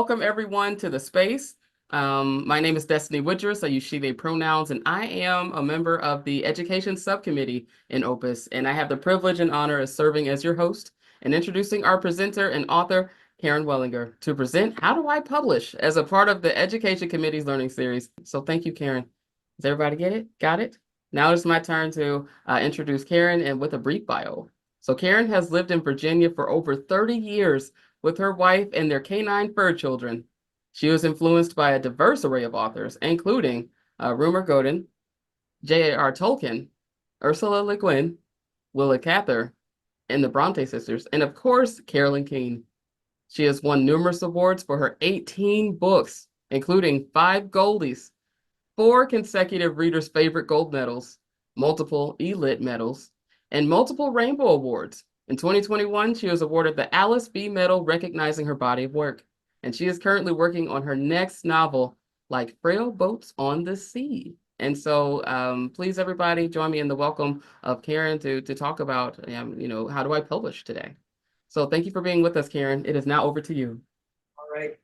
welcome everyone to the space. My name is Destiny Woodruff. I use she, they pronouns, and I am a member of the Education Subcommittee in OPUS, and I have the privilege and honor of serving as your host and introducing our presenter and author, Caren Werlinger, to present How Do I Publish as a part of the Education Committee's learning series. So thank you, Caren. Does everybody get it? Got it? Now it's my turn to introduce Caren and with a brief bio. So Caren has lived in Virginia for over 30 years with her wife and their canine fur children. She was influenced by a diverse array of authors, including Rumer Godin, J.A.R. Tolkien, Ursula Le Guin, Willa Cather, and the Bronte sisters, and of course, Carolyn Keene. She has won numerous awards for her 18 books, including 5 Goldies, 4 consecutive Reader's Favorite Gold medals, multiple E-Lit medals, and multiple Rainbow Awards. In 2021, she was awarded the Alice B. Medal recognizing her body of work, and she is currently working on her next novel, Like Frail Boats on the Sea. And so please, everybody, join me in the welcome of Caren to talk about, how do I publish today? So thank you for being with us, Caren. It is now over to you. All right.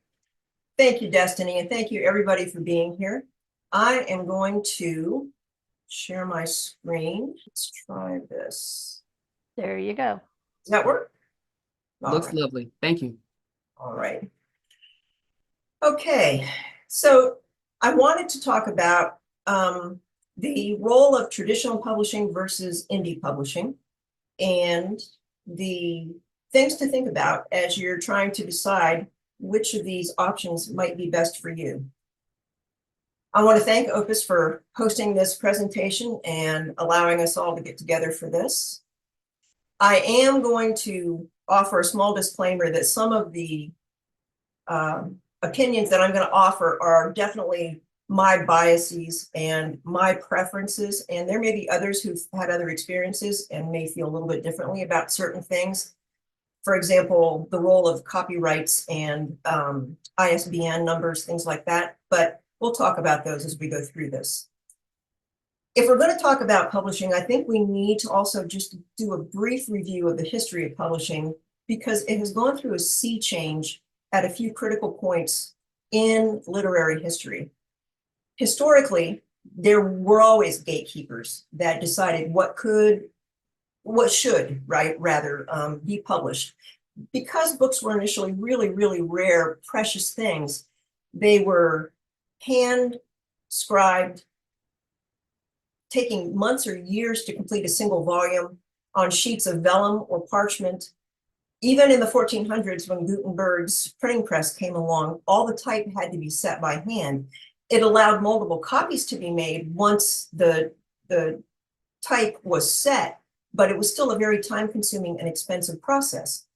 Thank you, Destiny, and thank you, everybody, for being here. I am going to share my screen. Let's try this. There you go. Does that work? Looks lovely. Thank you. All right. Okay, so I wanted to talk about the role of traditional publishing versus indie publishing and the things to think about as you're trying to decide which of these options might be best for you. I want to thank OPUS for hosting this presentation and allowing us all to get together for this. I am going to offer a small disclaimer that some of the opinions that I'm going to offer are definitely my biases and my preferences, and there may be others who've had other experiences and may feel a little bit differently about certain things. For example, the role of copyrights and ISBN numbers, things like that, but we'll talk about those as we go through this. If we're going to talk about publishing, I think we need to also just do a brief review of the history of publishing, because it has gone through a sea change at a few critical points in literary history. Historically, there were always gatekeepers that decided what should, rather be published. Because books were initially really, really rare, precious things, they were hand-scribed, taking months or years to complete a single volume on sheets of vellum or parchment. Even in the 1400s, when Gutenberg's printing press came along, all the type had to be set by hand. It allowed multiple copies to be made once the type was set, but it was still a very time-consuming and expensive process.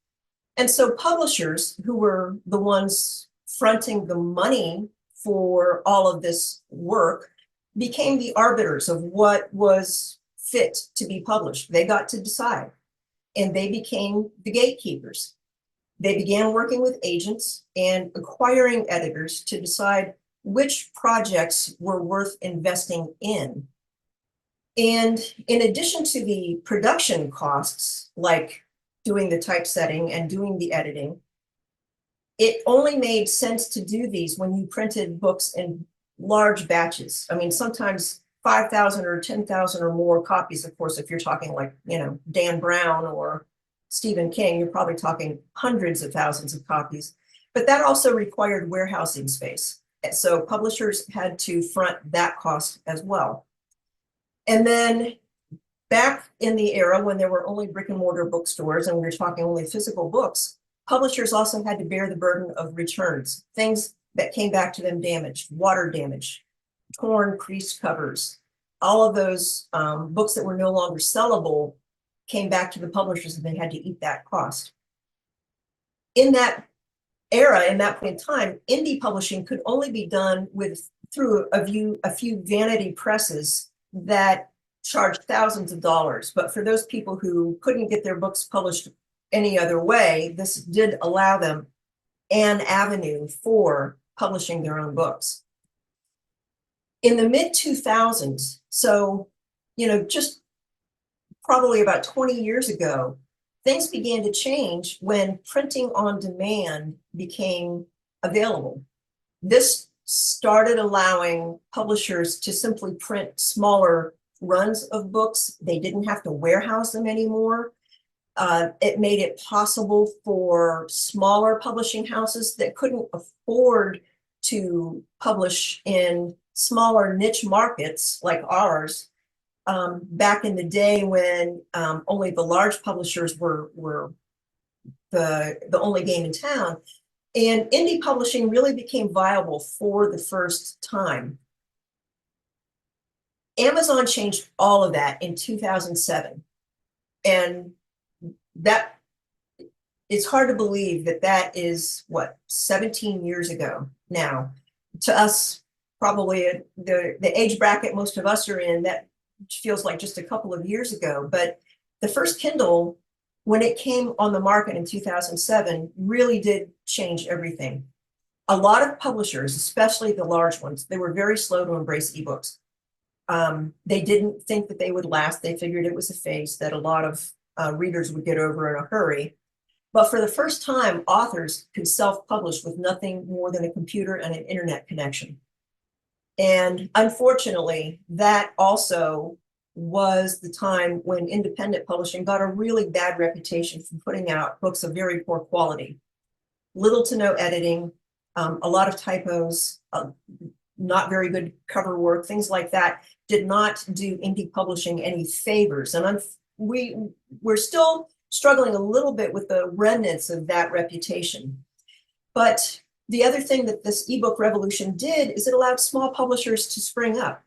And so publishers, who were the ones fronting the money for all of this work, became the arbiters of what was fit to be published. They got to decide, and they became the gatekeepers. They began working with agents and acquiring editors to decide which projects were worth investing in. And in addition to the production costs, like doing the typesetting and doing the editing, it only made sense to do these when you printed books in large batches. I mean, sometimes 5,000 or 10,000 or more copies. Of course, if you're talking like, Dan Brown or Stephen King, you're probably talking hundreds of thousands of copies. But that also required warehousing space. So publishers had to front that cost as well. And then back in the era when there were only brick and mortar bookstores and we were talking only physical books, publishers also had to bear the burden of returns, things that came back to them damaged, water damage, torn, creased covers. All of those books that were no longer sellable came back to the publishers and they had to eat that cost. In that era, in that point in time, indie publishing could only be done through a few vanity presses that charged thousands of dollars. But for those people who couldn't get their books published any other way, this did allow them an avenue for publishing their own books. In the mid-2000s, so, just probably about 20 years ago, things began to change when printing on demand became available. This started allowing publishers to simply print smaller runs of books. They didn't have to warehouse them anymore. It made it possible for smaller publishing houses that couldn't afford to publish in smaller niche markets like ours, back in the day when only the large publishers were the only game in town. And indie publishing really became viable for the first time. Amazon changed all of that in 2007. And that, it's hard to believe that that is what, 17 years ago now. To us, probably the age bracket most of us are in, that feels like just a couple of years ago. But the first Kindle, when it came on the market in 2007, really did change everything. A lot of publishers, especially the large ones, they were very slow to embrace ebooks. They didn't think that they would last. They figured it was a phase that a lot of readers would get over in a hurry. But for the first time, authors could self-publish with nothing more than a computer and an internet connection. And unfortunately, that also was the time when independent publishing got a really bad reputation for putting out books of very poor quality. Little to no editing, a lot of typos, not very good cover work, things like that did not do indie publishing any favors. And we're still struggling a little bit with the remnants of that reputation. But the other thing that this ebook revolution did is it allowed small publishers to spring up.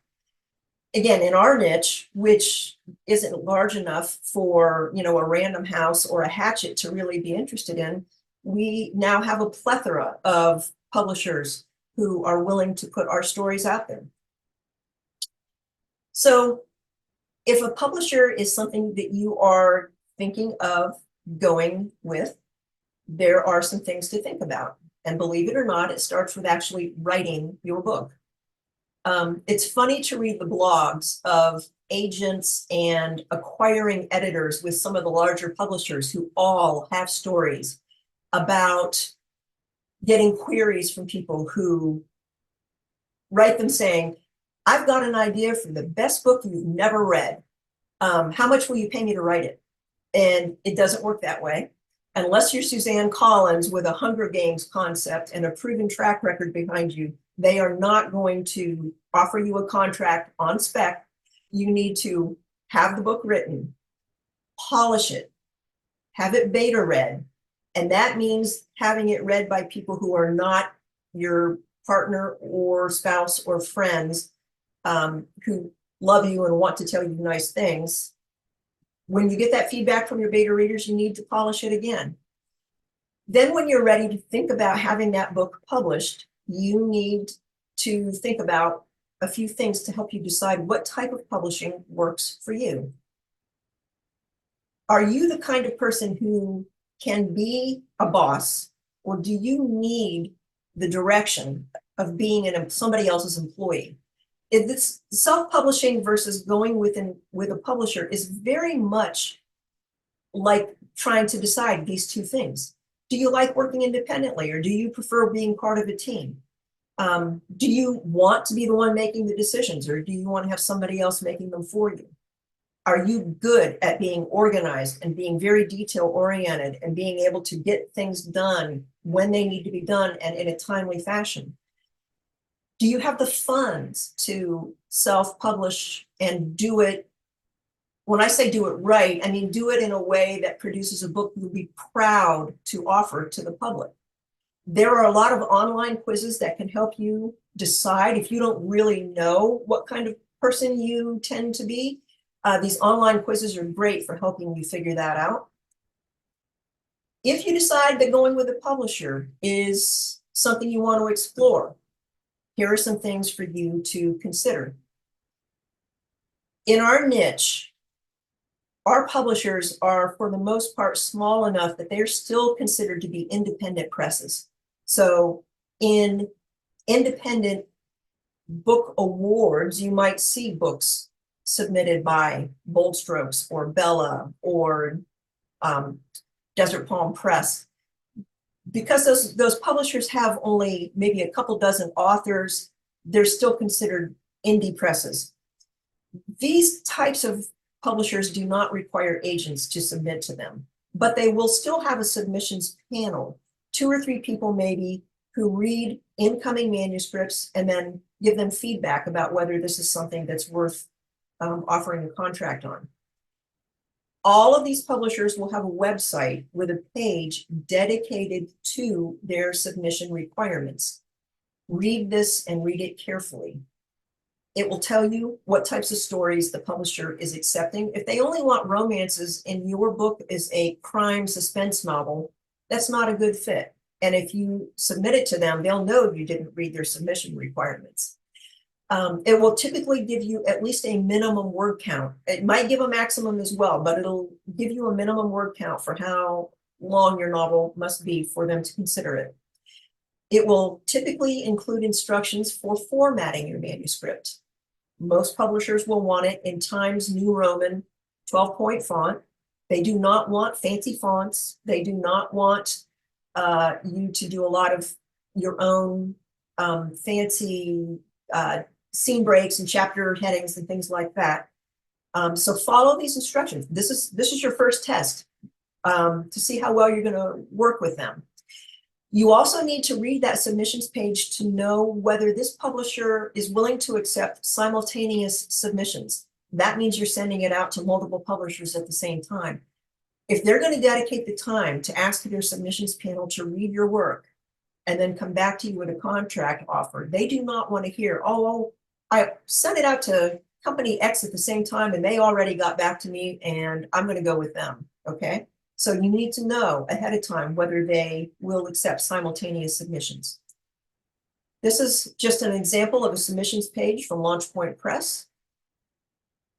Again, in our niche, which isn't large enough for, you know, a Random House or a Hatchet to really be interested in, we now have a plethora of publishers who are willing to put our stories out there. So if a publisher is something that you are thinking of going with, there are some things to think about. And believe it or not, it starts with actually writing your book. It's funny to read the blogs of agents and acquiring editors with some of the larger publishers who all have stories about getting queries from people who write them saying, I've got an idea for the best book you've never read. How much will you pay me to write it? And it doesn't work that way. Unless you're Suzanne Collins with a Hunger Games concept and a proven track record behind you, they are not going to offer you a contract on spec. You need to have the book written, polish it, have it beta read. And that means having it read by people who are not your partner or spouse or friends, who love you and want to tell you nice things. When you get that feedback from your beta readers, you need to polish it again. Then when you're ready to think about having that book published, you need to think about a few things to help you decide what type of publishing works for you. Are you the kind of person who can be a boss, or do you need the direction of being somebody else's employee? If it's self-publishing versus going with a publisher is very much like trying to decide these two things. Do you like working independently, or do you prefer being part of a team? Do you want to be the one making the decisions, or do you want to have somebody else making them for you? Are you good at being organized and being very detail oriented and being able to get things done when they need to be done and in a timely fashion? Do you have the funds to self-publish and do it? When I say do it right, I mean do it in a way that produces a book you'll be proud to offer to the public. There are a lot of online quizzes that can help you decide if you don't really know what kind of person you tend to be. These online quizzes are great for helping you figure that out. If you decide that going with a publisher is something you want to explore, here are some things for you to consider. In our niche, our publishers are, for the most part, small enough that they're still considered to be independent presses. So in independent book awards, you might see books submitted by Bold Strokes or Bella or Desert Palm Press. because those publishers have only maybe a couple dozen authors, they're still considered indie presses. These types of publishers do not require agents to submit to them, but they will still have a submissions panel, 2 or 3 people maybe, who read incoming manuscripts and then give them feedback about whether this is something that's worth offering a contract on. All of these publishers will have a website with a page dedicated to their submission requirements. Read this and read it carefully. It will tell you what types of stories the publisher is accepting. If they only want romances and your book is a crime suspense novel, that's not a good fit. And if you submit it to them, they'll know you didn't read their submission requirements. It will typically give you at least a minimum word count. It might give a maximum as well, but it'll give you a minimum word count for how long your novel must be for them to consider it. It will typically include instructions for formatting your manuscript. Most publishers will want it in Times New Roman 12-point font. They do not want fancy fonts. They do not want you to do a lot of your own fancy scene breaks and chapter headings and things like that. So follow these instructions. This is your first test to see how well you're going to work with them. You also need to read that submissions page to know whether this publisher is willing to accept simultaneous submissions. That means you're sending it out to multiple publishers at the same time. If they're going to dedicate the time to ask their submissions panel to read your work and then come back to you with a contract offer, they do not want to hear, oh, I sent it out to company X at the same time and they already got back to me and I'm going to go with them, okay? So you need to know ahead of time whether they will accept simultaneous submissions. This is just an example of a submissions page from Launchpoint Press.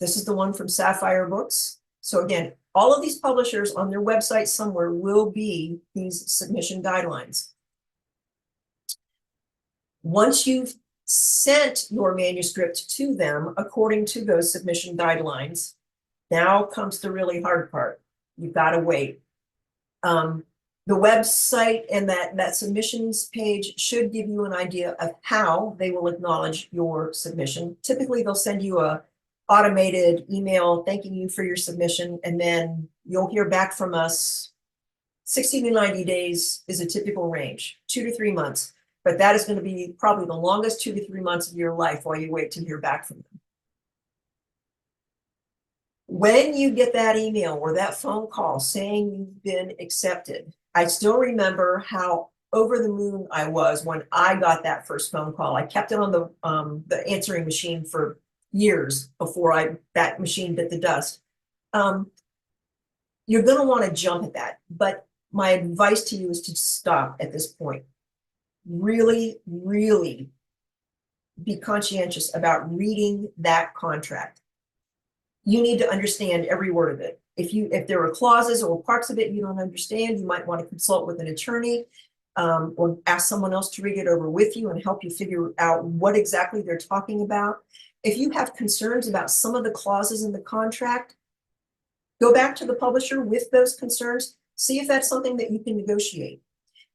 This is the one from Sapphire Books. So again, all of these publishers on their website somewhere will be these submission guidelines. Once you've sent your manuscript to them according to those submission guidelines, now comes the really hard part. You've got to wait. The website and that submissions page should give you an idea of how they will acknowledge your submission. Typically, they'll send you a automated email thanking you for your submission, and then you'll hear back from us. 60 to 90 days is a typical range, 2 to 3 months. But that is going to be probably the longest 2 to 3 months of your life while you wait to hear back from them. When you get that email or that phone call saying you've been accepted, I still remember how over the moon I was when I got that first phone call. I kept it on the answering machine for years before that machine bit the dust. You're going to want to jump at that, but my advice to you is to stop at this point. Really, really be conscientious about reading that contract. You need to understand every word of it. If there are clauses or parts of it you don't understand, you might want to consult with an attorney or ask someone else to read it over with you and help you figure out what exactly they're talking about. If you have concerns about some of the clauses in the contract, go back to the publisher with those concerns, see if that's something that you can negotiate.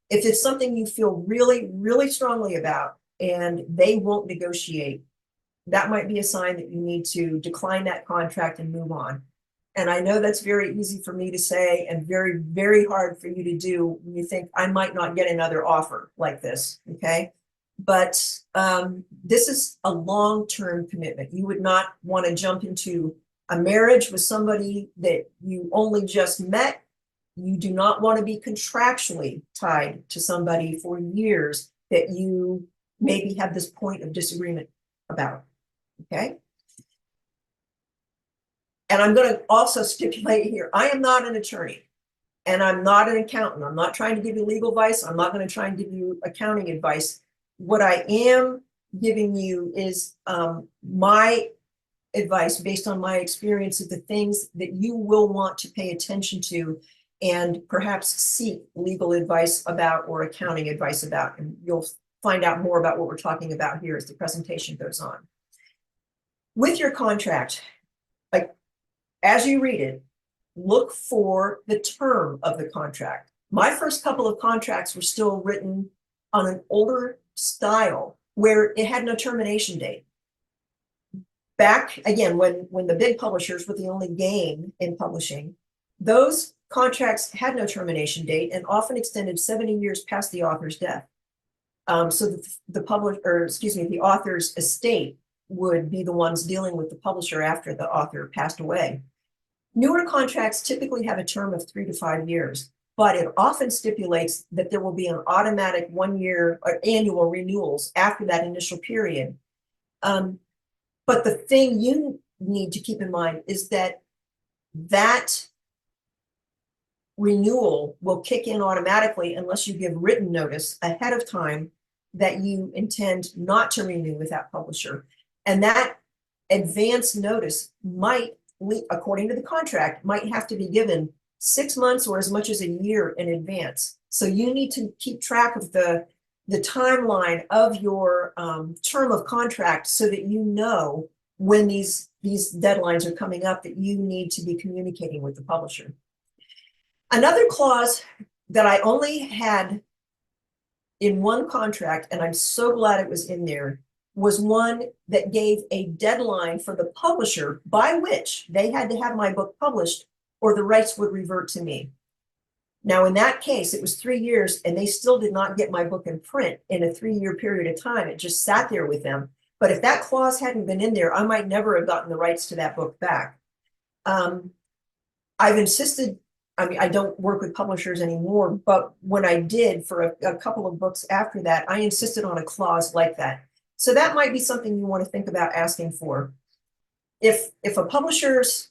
If it's something you feel really, really strongly about and they won't negotiate, that might be a sign that you need to decline that contract and move on. And I know that's very easy for me to say and very, very hard for you to do when you think I might not get another offer like this, okay? But this is a long-term commitment. You would not want to jump into a marriage with somebody that you only just met. You do not want to be contractually tied to somebody for years that you maybe have this point of disagreement about, okay? And I'm going to also stipulate here, I am not an attorney and I'm not an accountant. I'm not trying to give you legal advice. I'm not going to try and give you accounting advice. What I am giving you is my advice based on my experience of the things that you will want to pay attention to and perhaps seek legal advice about or accounting advice about. And you'll find out more about what we're talking about here as the presentation goes on. With your contract, like as you read it, look for the term of the contract. My first couple of contracts were still written on an older style where it had no termination date. Back again, when the big publishers were the only game in publishing, those contracts had no termination date and often extended 70 years past the author's death. So the author's estate would be the ones dealing with the publisher after the author passed away. Newer contracts typically have a term of 3 to 5 years, but it often stipulates that there will be an automatic 1-year or annual renewals after that initial period. But the thing you need to keep in mind is that that renewal will kick in automatically unless you give written notice ahead of time that you intend not to renew with that publisher. And that advance notice might, according to the contract, might have to be given 6 months or as much as a year in advance. So you need to keep track of the timeline of your term of contract so that you know when these deadlines are coming up that you need to be communicating with the publisher. Another clause that I only had in one contract, and I'm so glad it was in there, was one that gave a deadline for the publisher by which they had to have my book published or the rights would revert to me. Now, in that case, it was 3 years and they still did not get my book in print in a 3-year period of time. It just sat there with them. But if that clause hadn't been in there, I might never have gotten the rights to that book back. I've insisted, I mean, I don't work with publishers anymore, but when I did for a couple of books after that, I insisted on a clause like that. So that might be something you want to think about asking for. If a publisher's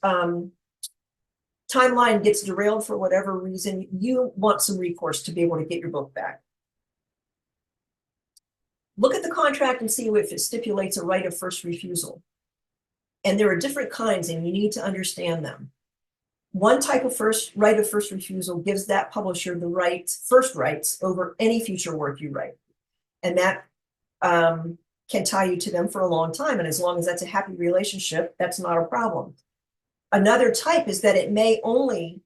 timeline gets derailed for whatever reason, you want some recourse to be able to get your book back. Look at the contract and see if it stipulates a right of first refusal. And there are different kinds, and you need to understand them. One type of right of first refusal gives that publisher the first rights over any future work you write. And that can tie you to them for a long time. And as long as that's a happy relationship, that's not a problem. Another type is that it may only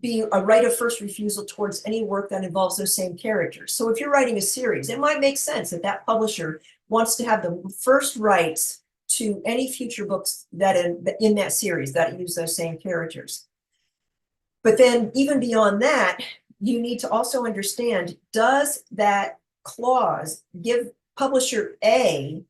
be a right of first refusal towards any work that involves those same characters. So if you're writing a series, it might make sense that that publisher wants to have the first rights to any future books that in that series that use those same characters. But then even beyond that, you need to also understand, does that clause give publisher A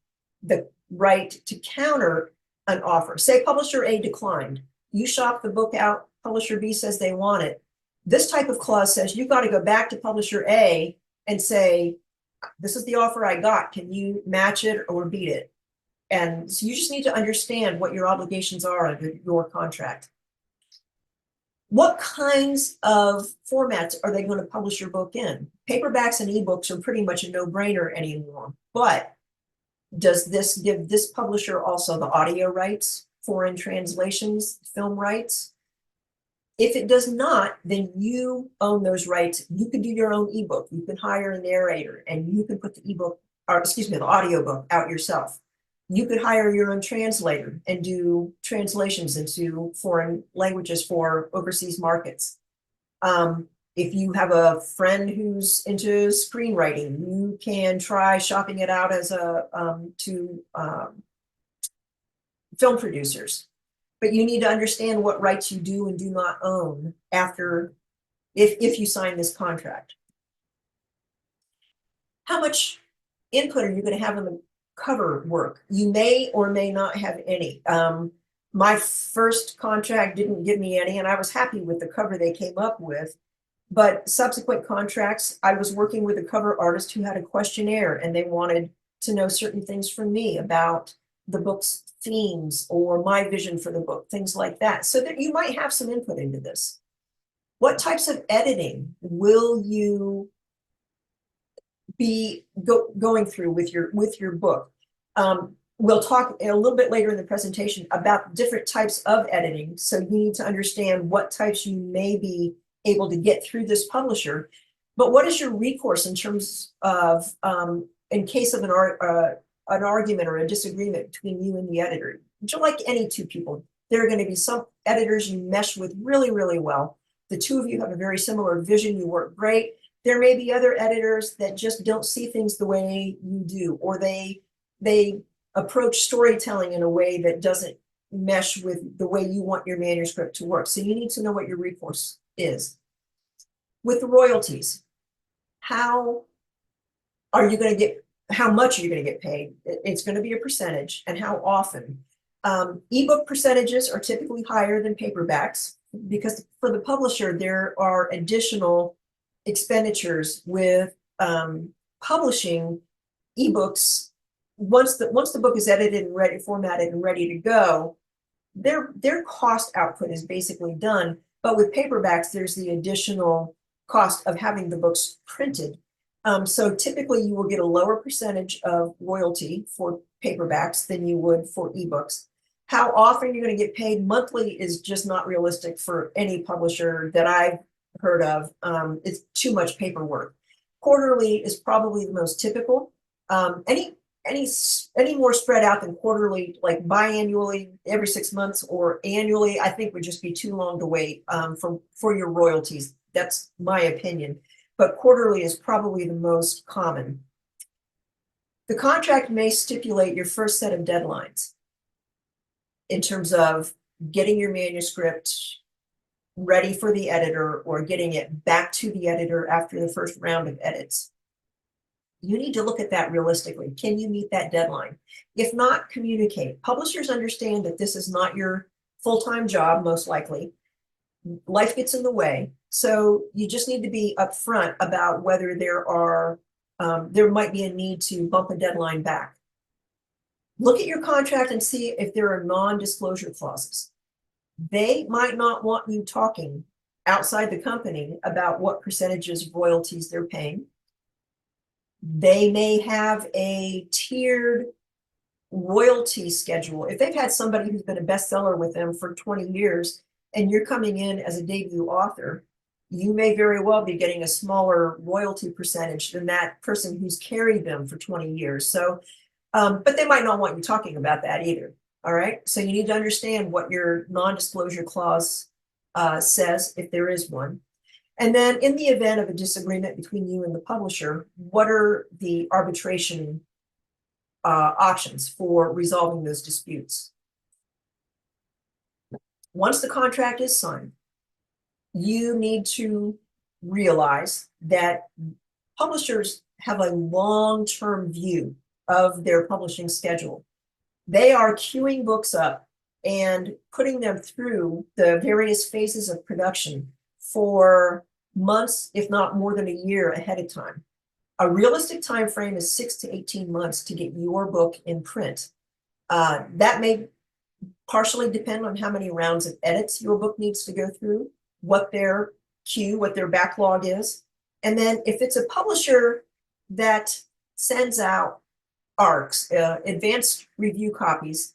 the right to counter an offer? Say publisher A declined. You shop the book out, publisher B says they want it. This type of clause says you've got to go back to publisher A and say, this is the offer I got. Can you match it or beat it? And so you just need to understand what your obligations are under your contract. What kinds of formats are they going to publish your book in? Paperbacks and ebooks are pretty much a no-brainer anymore, but does this give this publisher also the audio rights, foreign translations, film rights? If it does not, then you own those rights. You can do your own ebook. You can hire a narrator and you can put the ebook, or excuse me, the audiobook out yourself. You could hire your own translator and do translations into foreign languages for overseas markets. If you have a friend who's into screenwriting, you can try shopping it out as to film producers. But you need to understand what rights you do and do not own after, if you sign this contract. How much input are you going to have in the cover work? You may or may not have any. My first contract didn't give me any, and I was happy with the cover they came up with. But subsequent contracts, I was working with a cover artist who had a questionnaire, and they wanted to know certain things from me about the book's themes or my vision for the book, things like that, so that you might have some input into this. What types of editing will you be going through with your book? We'll talk a little bit later in the presentation about different types of editing, so you need to understand what types you may be able to get through this publisher. But what is your recourse in terms of in case of an argument or a disagreement between you and the editor, just like any two people There are going to be some editors you mesh with really, really well. The two of you have a very similar vision. You work great. There may be other editors that just don't see things the way you do, or they approach storytelling in a way that doesn't mesh with the way you want your manuscript to work. So you need to know what your recourse is. With the royalties, how are you going to get, how much are you going to get paid? It's going to be a percentage, and how often. Ebook percentages are typically higher than paperbacks because for the publisher, there are additional expenditures with publishing ebooks. Once the book is edited and ready, formatted and ready to go, their cost output is basically done. But with paperbacks, there's the additional cost of having the books printed. So typically you will get a lower percentage of royalty for paperbacks than you would for ebooks. How often you're going to get paid monthly is just not realistic for any publisher that I've heard of. It's too much paperwork. Quarterly is probably the most typical. Any more spread out than quarterly, like biannually, every 6 months, or annually, I think would just be too long to wait for your royalties. That's my opinion. But quarterly is probably the most common. The contract may stipulate your first set of deadlines in terms of getting your manuscript ready for the editor or getting it back to the editor after the first round of edits. You need to look at that realistically. Can you meet that deadline? If not, communicate. Publishers understand that this is not your full-time job, most likely. Life gets in the way. So you just need to be upfront about whether there might be a need to bump a deadline back. Look at your contract and see if there are non-disclosure clauses. They might not want you talking outside the company about what percentages of royalties they're paying. They may have a tiered royalty schedule. If they've had somebody who's been a bestseller with them for 20 years and you're coming in as a debut author, you may very well be getting a smaller royalty percentage than that person who's carried them for 20 years. So, but they might not want you talking about that either. All right. So you need to understand what your non-disclosure clause says, if there is one. And then in the event of a disagreement between you and the publisher, what are the arbitration options for resolving those disputes? Once the contract is signed, you need to realize that publishers have a long-term view of their publishing schedule. They are queuing books up and putting them through the various phases of production for months, if not more than a year ahead of time. A realistic time frame is 6 to 18 months to get your book in print. That may partially depend on how many rounds of edits your book needs to go through, what their queue, what their backlog is. And then if it's a publisher that sends out ARCs, advanced review copies,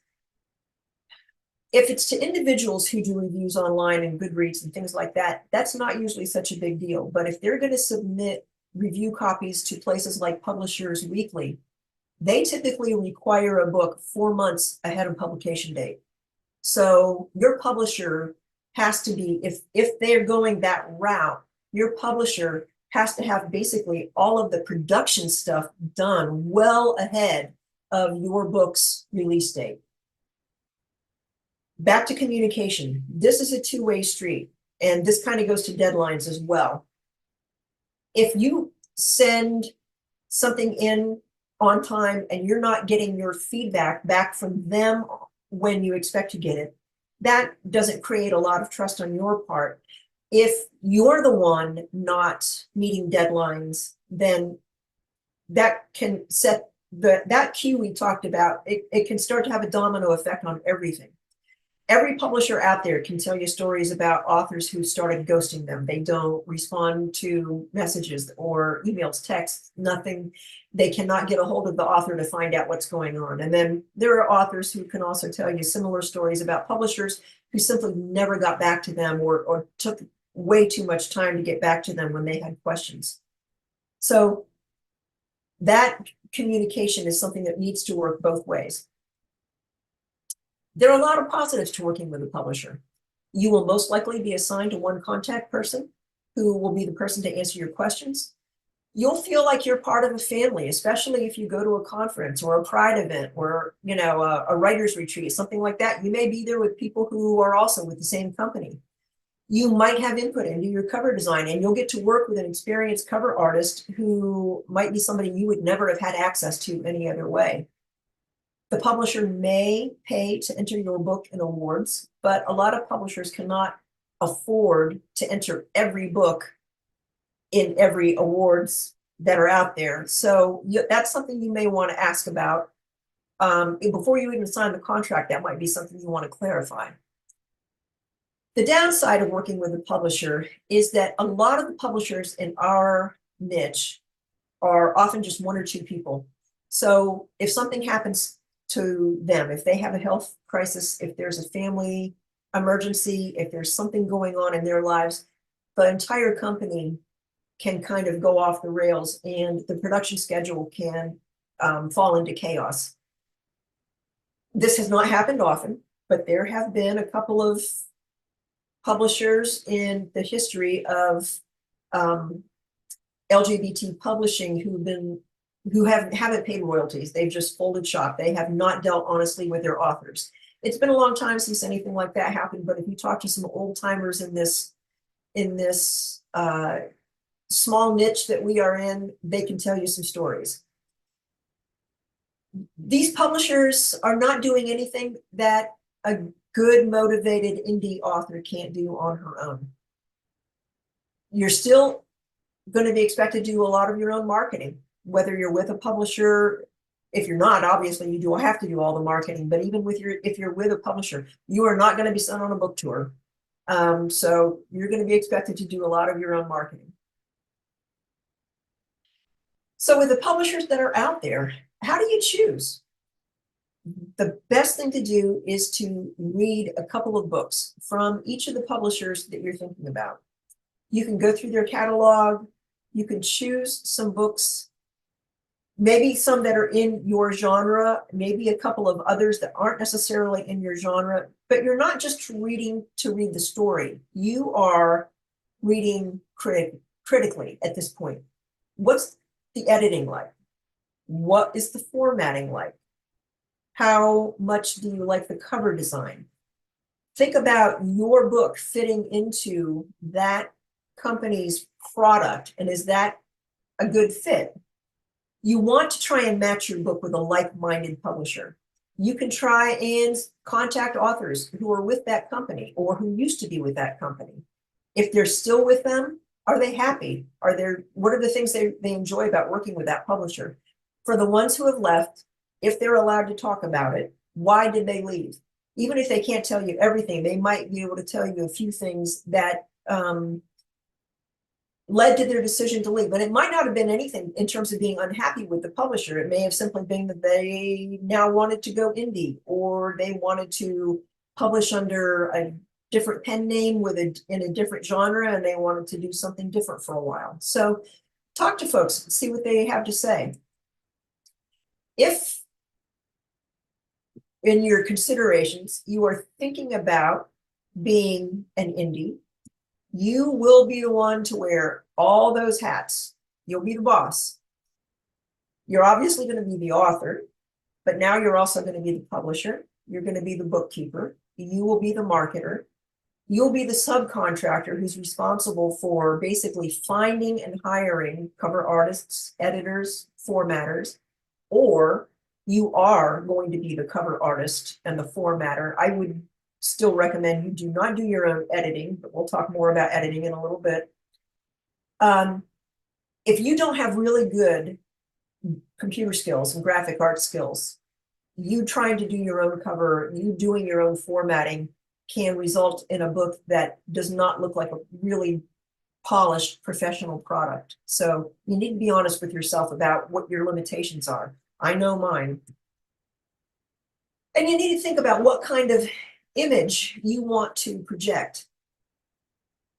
if it's to individuals who do reviews online and Goodreads and things like that, that's not usually such a big deal. But if they're going to submit review copies to places like Publishers Weekly, they typically require a book 4 months ahead of publication date. So your publisher has to be, if they're going that route, your publisher has to have basically all of the production stuff done well ahead of your book's release date. Back to communication. This is a two-way street, and this kind of goes to deadlines as well. If you send something in on time and you're not getting your feedback back from them when you expect to get it, that doesn't create a lot of trust on your part. If you're the one not meeting deadlines, then that can set that cue we talked about, it can start to have a domino effect on everything. Every publisher out there can tell you stories about authors who started ghosting them. They don't respond to messages or emails, texts, nothing. They cannot get a hold of the author to find out what's going on. And then there are authors who can also tell you similar stories about publishers who simply never got back to them or took way too much time to get back to them when they had questions. So that communication is something that needs to work both ways. There are a lot of positives to working with a publisher. You will most likely be assigned to one contact person who will be the person to answer your questions. You'll feel like you're part of a family, especially if you go to a conference or a Pride event or, you know, a writer's retreat, something like that. You may be there with people who are also with the same company. You might have input into your cover design, and you'll get to work with an experienced cover artist who might be somebody you would never have had access to any other way. The publisher may pay to enter your book in awards, but a lot of publishers cannot afford to enter every book in every awards that are out there. So that's something you may want to ask about. Before you even sign the contract, that might be something you want to clarify. The downside of working with a publisher is that a lot of the publishers in our niche are often just one or two people. So if something happens to them, if they have a health crisis, if there's a family emergency, if there's something going on in their lives, the entire company can kind of go off the rails and the production schedule can fall into chaos. This has not happened often, but there have been a couple of publishers in the history of LGBT publishing who haven't paid royalties. They've just folded shop. They have not dealt honestly with their authors. It's been a long time since anything like that happened, but if you talk to some old timers in this small niche that we are in, they can tell you some stories. These publishers are not doing anything that a good, motivated indie author can't do on her own. You're still going to be expected to do a lot of your own marketing, whether you're with a publisher. If you're not, obviously you do have to do all the marketing, but even if you're with a publisher, you are not going to be sent on a book tour. So you're going to be expected to do a lot of your own marketing. So with the publishers that are out there, how do you choose? The best thing to do is to read a couple of books from each of the publishers that you're thinking about. You can go through their catalog. You can choose some books, maybe some that are in your genre, maybe a couple of others that aren't necessarily in your genre, but you're not just reading to read the story. You are reading critically at this point. What's the editing like? What is the formatting like? How much do you like the cover design? Think about your book fitting into that company's product, and is that a good fit? You want to try and match your book with a like-minded publisher. You can try and contact authors who are with that company or who used to be with that company. If they're still with them, are they happy? What are the things they enjoy about working with that publisher? For the ones who have left, if they're allowed to talk about it, why did they leave? Even if they can't tell you everything, they might be able to tell you a few things that led to their decision to leave. And it might not have been anything in terms of being unhappy with the publisher. It may have simply been that they now wanted to go indie, or they wanted to publish under a different pen name in a different genre, and they wanted to do something different for a while. So talk to folks, see what they have to say. If in your considerations, you are thinking about being an indie, you will be the one to wear all those hats. You'll be the boss. You're obviously going to be the author, but now you're also going to be the publisher. You're going to be the bookkeeper. You will be the marketer. You'll be the subcontractor who's responsible for basically finding and hiring cover artists, editors, formatters, or you are going to be the cover artist and the formatter. I would still recommend you do not do your own editing, but we'll talk more about editing in a little bit. If you don't have really good computer skills and graphic art skills, you trying to do your own cover, you doing your own formatting can result in a book that does not look like a really polished professional product. So you need to be honest with yourself about what your limitations are. I know mine. And you need to think about what kind of image you want to project.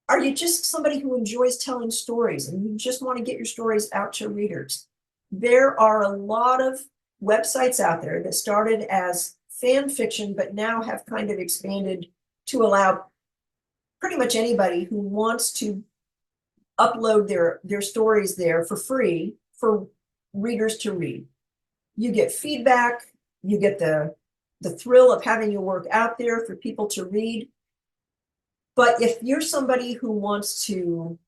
Are you just somebody who enjoys telling stories and you just want to get your stories out to readers? There are a lot of websites out there that started as fan fiction, but now have kind of expanded to allow pretty much anybody who wants to upload their stories there for free for readers to read. You get feedback, you get the thrill of having your work out there for people to read. But if you're somebody who wants to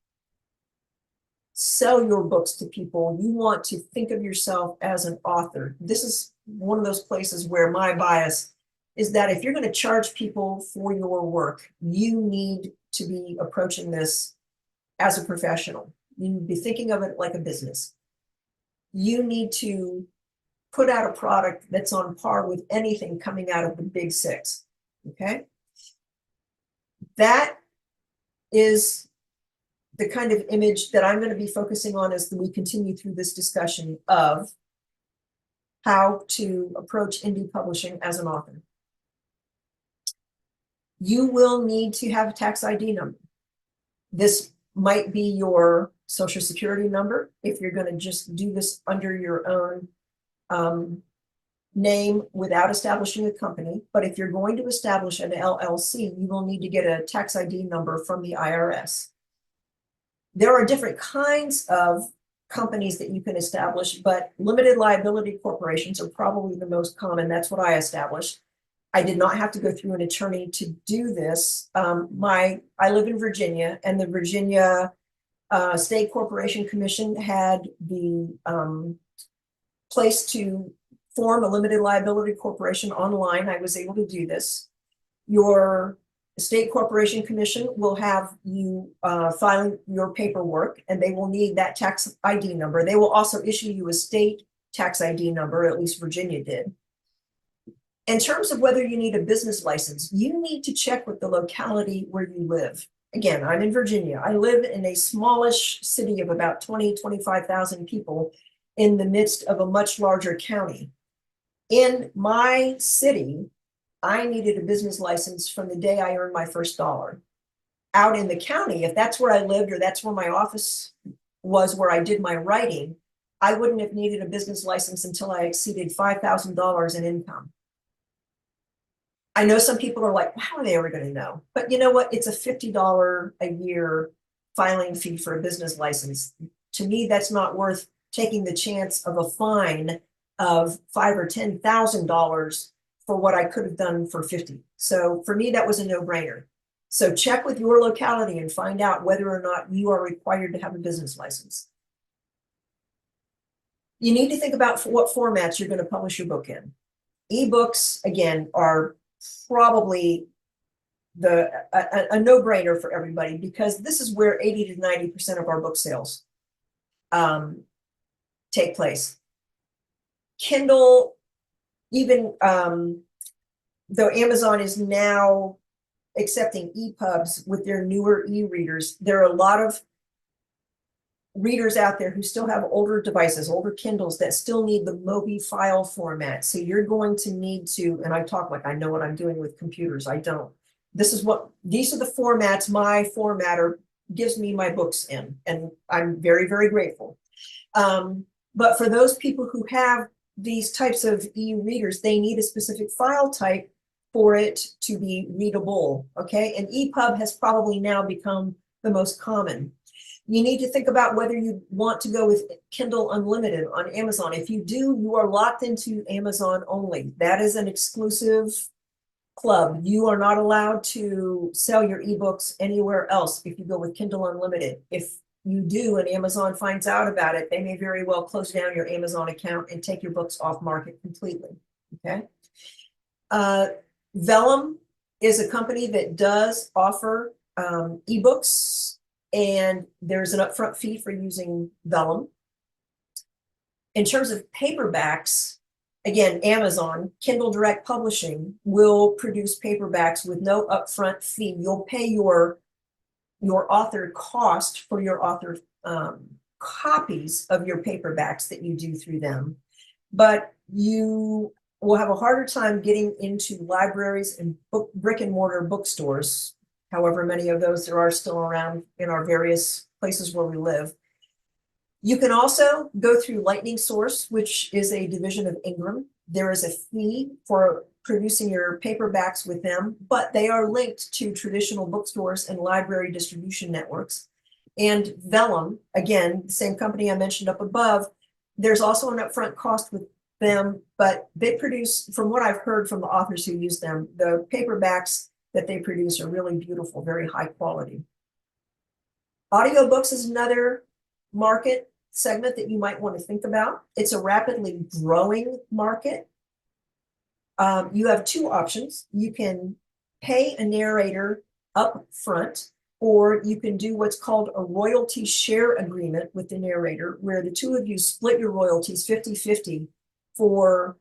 sell your books to people, you want to think of yourself as an author. This is one of those places where my bias is that if you're going to charge people for your work, you need to be approaching this as a professional. You need to be thinking of it like a business. You need to put out a product that's on par with anything coming out of the big six, okay? That is the kind of image that I'm going to be focusing on as we continue through this discussion of how to approach indie publishing as an author. You will need to have a tax ID number. This might be your Social Security number if you're going to just do this under your own name without establishing a company. But if you're going to establish an LLC, you will need to get a tax ID number from the IRS. There are different kinds of companies that you can establish, but limited liability corporations are probably the most common. That's what I established. I did not have to go through an attorney to do this. I live in Virginia, and the Virginia State Corporation Commission had the place to form a limited liability corporation online. I was able to do this. Your State Corporation Commission will have you filing your paperwork, and they will need that tax ID number. They will also issue you a state tax ID number, at least Virginia did. In terms of whether you need a business license, you need to check with the locality where you live. Again, I'm in Virginia. I live in a smallish city of about 25,000 people in the midst of a much larger county. In my city, I needed a business license from the day I earned my first dollar. Out in the county, if that's where I lived or that's where my office was where I did my writing, I wouldn't have needed a business license until I exceeded $5,000 in income. I know some people are like, how are they ever going to know? But you know what? It's a $50 a year filing fee for a business license. To me, that's not worth taking the chance of a fine of $5,000 or $10,000 for what I could have done for 50. So for me, that was a no-brainer. So check with your locality and find out whether or not you are required to have a business license. You need to think about what formats you're going to publish your book in. Ebooks, again, are probably a no-brainer for everybody, because this is where 80 to 90% of our book sales take place. Kindle, even though Amazon is now accepting EPUBs with their newer e-readers, there are a lot of readers out there who still have older devices, older Kindles that still need the Mobi file format. So you're going to need to, and I talk like I know what I'm doing with computers. I don't. These are the formats my formatter gives me my books in, and I'm very, very grateful. But for those people who have these types of e-readers, they need a specific file type for it to be readable, okay? And EPUB has probably now become the most common. You need to think about whether you want to go with Kindle Unlimited on Amazon. If you do, you are locked into Amazon only. That is an exclusive club. You are not allowed to sell your ebooks anywhere else if you go with Kindle Unlimited. If you do and Amazon finds out about it, they may very well close down your Amazon account and take your books off market completely, okay? Vellum is a company that does offer ebooks, and there's an upfront fee for using Vellum. In terms of paperbacks, again, Amazon, Kindle Direct Publishing will produce paperbacks with no upfront fee. You'll pay your author cost for your author copies of your paperbacks that you do through them, but you will have a harder time getting into libraries and brick and mortar bookstores, however many of those there are still around in our various places where we live. You can also go through Lightning Source, which is a division of Ingram. There is a fee for producing your paperbacks with them, but they are linked to traditional bookstores and library distribution networks. And Vellum, again, the same company I mentioned up above, there's also an upfront cost with them, but they produce, from what I've heard from the authors who use them, the paperbacks that they produce are really beautiful, very high quality. Audiobooks is another market segment that you might want to think about. It's a rapidly growing market. You have two options. You can pay a narrator up front, or you can do what's called a royalty share agreement with the narrator, where the two of you split your royalties 50-50 for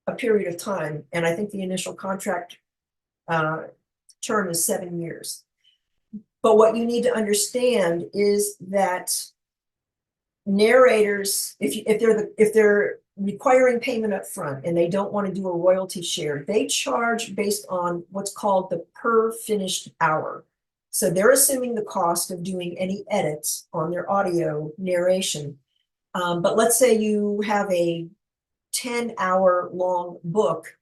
a period of time. And I think the initial contract term is 7 years. But what you need to understand is that narrators, if they're requiring payment up front and they don't want to do a royalty share, they charge based on what's called the per finished hour. So they're assuming the cost of doing any edits on their audio narration. But let's say you have a 10-hour long book.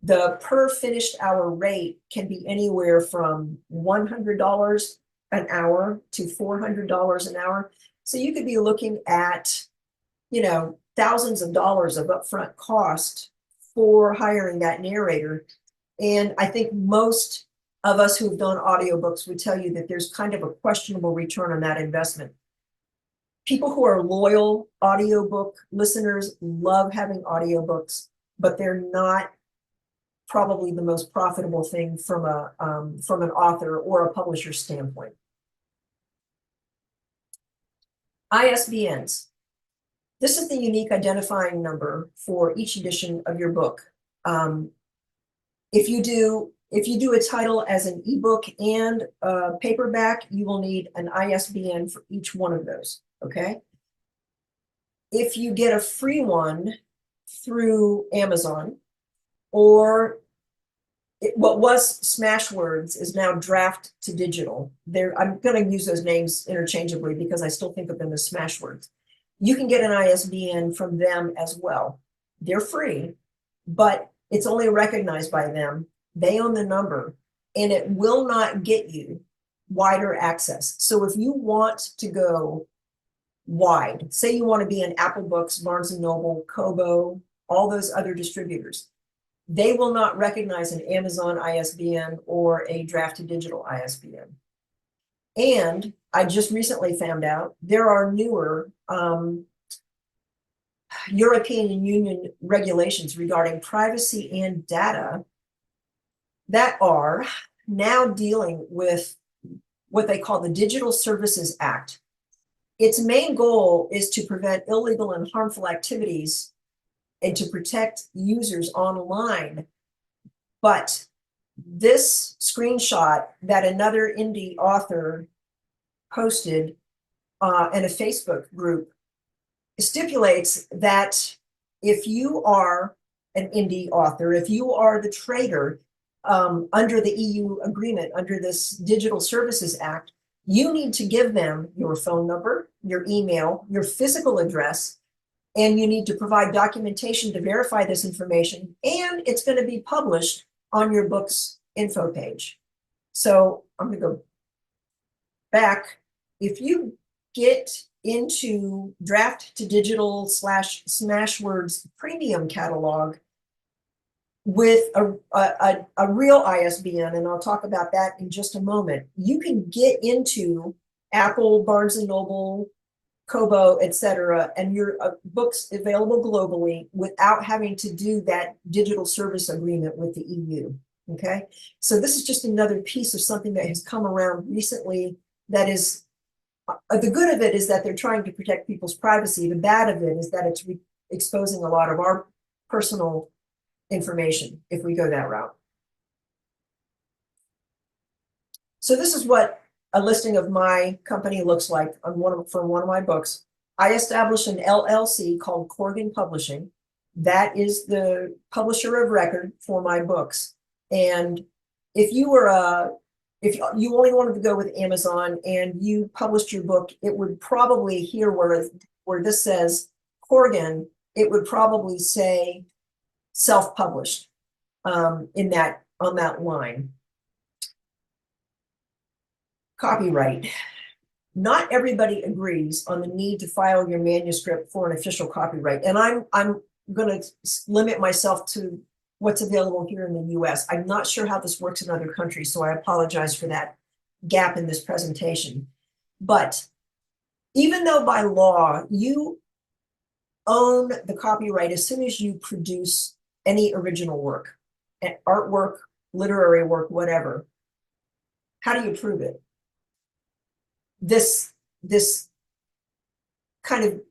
The per finished hour rate can be anywhere from $100 an hour to $400 an hour. So you could be looking at, thousands of dollars of upfront cost for hiring that narrator. And I think most of us who've done audiobooks would tell you that there's kind of a questionable return on that investment. People who are loyal audiobook listeners love having audiobooks, but they're not probably the most profitable thing from an author or a publisher standpoint. ISBNs. This is the unique identifying number for each edition of your book. If you do a title as an ebook and a paperback, you will need an ISBN for each one of those, okay? If you get a free one through Amazon, or what was Smashwords is now Draft to Digital. I'm going to use those names interchangeably because I still think of them as Smashwords. You can get an ISBN from them as well. They're free, but it's only recognized by them. They own the number, and it will not get you wider access. So if you want to go wide, say you want to be in Apple Books, Barnes & Noble, Kobo, all those other distributors, they will not recognize an Amazon ISBN or a Draft to Digital ISBN. And I just recently found out there are newer European Union regulations regarding privacy and data that are now dealing with what they call the Digital Services Act. Its main goal is to prevent illegal and harmful activities and to protect users online. But this screenshot that another indie author posted in a Facebook group stipulates that if you are an indie author, if you are the trader under the EU agreement, under this Digital Services Act, you need to give them your phone number, your email, your physical address, and you need to provide documentation to verify this information, and it's going to be published on your book's info page. So I'm going to go back. If you get into Draft to Digital / Smashwords premium catalog with a real ISBN, and I'll talk about that in just a moment, you can get into Apple, Barnes & Noble, Kobo, etc., and your books available globally without having to do that digital service agreement with the EU. Okay, so this is just another piece of something that has come around recently. That is, the good of it is that they're trying to protect people's privacy. The bad of it is that it's exposing a lot of our personal information if we go that route. So this is what a listing of my company looks like on from one of my books. I established an LLC called Corgan Publishing. That is the publisher of record for my books. And if you were if you only wanted to go with Amazon and you published your book, it would probably here where this says Corgan, it would probably say self-published in that, on that line. Copyright. Not everybody agrees on the need to file your manuscript for an official copyright. And I'm going to limit myself to what's available here in the US. I'm not sure how this works in other countries, so I apologize for that gap in this presentation. But even though by law you own the copyright as soon as you produce any original work, artwork, literary work, whatever, how do you prove it? This kind of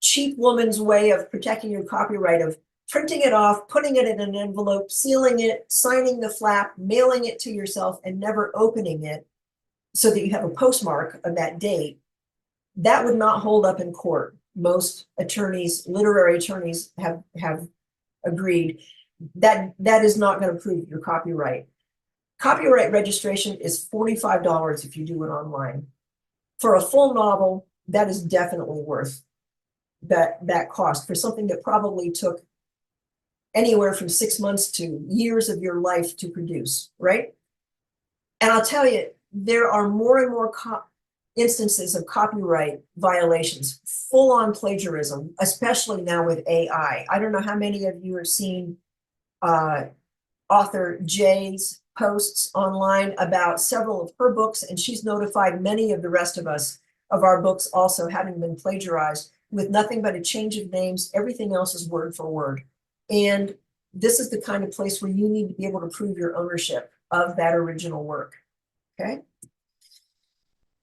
cheap woman's way of protecting your copyright, of printing it off, putting it in an envelope, sealing it, signing the flap, mailing it to yourself, and never opening it so that you have a postmark of that date, that would not hold up in court. Most attorneys, literary attorneys, have agreed that that is not going to prove your copyright. Copyright registration is $45 if you do it online. For a full novel, that is definitely worth that cost for something that probably took anywhere from 6 months to years of your life to produce, right? And I'll tell you, there are more and more instances of copyright violations, full-on plagiarism, especially now with AI. I don't know how many of you have seen author Jay's posts online about several of her books, and she's notified many of the rest of us of our books also having been plagiarized with nothing but a change of names. Everything else is word for word. And this is the kind of place where you need to be able to prove your ownership of that original work, okay?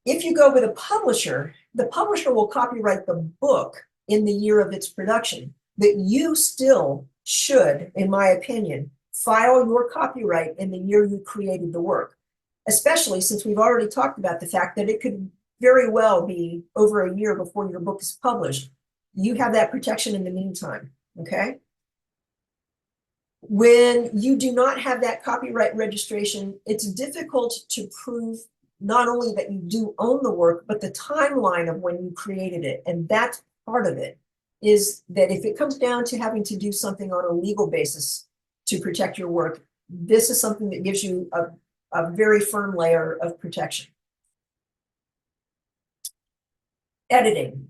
If you go with a publisher, the publisher will copyright the book in the year of its production, but you still should, in my opinion, file your copyright in the year you created the work, especially since we've already talked about the fact that it could very well be over a year before your book is published. You have that protection in the meantime, okay? When you do not have that copyright registration, it's difficult to prove not only that you do own the work, but the timeline of when you created it. And that's part of it, is that if it comes down to having to do something on a legal basis to protect your work, this is something that gives you a very firm layer of protection. Editing.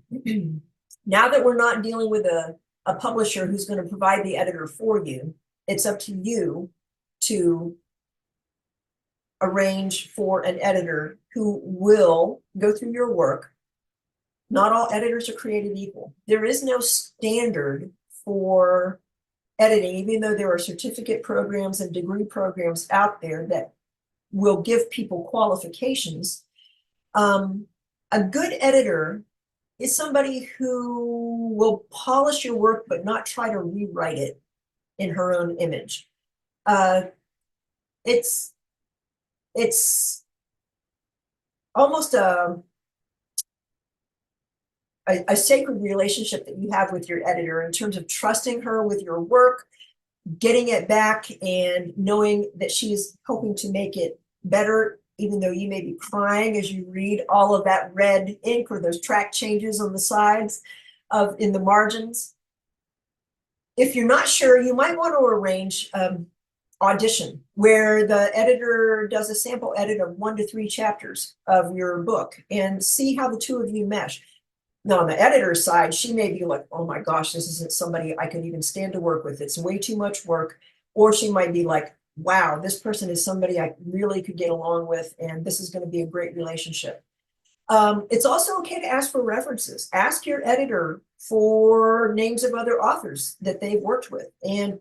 Now that we're not dealing with a publisher who's going to provide the editor for you, it's up to you to arrange for an editor who will go through your work. Not all editors are created equal. There is no standard for editing, even though there are certificate programs and degree programs out there that will give people qualifications. A good editor is somebody who will polish your work but not try to rewrite it in her own image. It's almost a sacred relationship that you have with your editor in terms of trusting her with your work, getting it back, and knowing that she's hoping to make it better, even though you may be crying as you read all of that red ink or those track changes on the sides in the margins. If you're not sure, you might want to arrange audition where the editor does a sample edit of 1 to 3 chapters of your book and see how the two of you mesh. Now, on the editor's side, she may be like, oh my gosh, this isn't somebody I could even stand to work with. It's way too much work. Or she might be like, wow, this person is somebody I really could get along with, and this is going to be a great relationship. It's also okay to ask for references. Ask your editor for names of other authors that they've worked with, and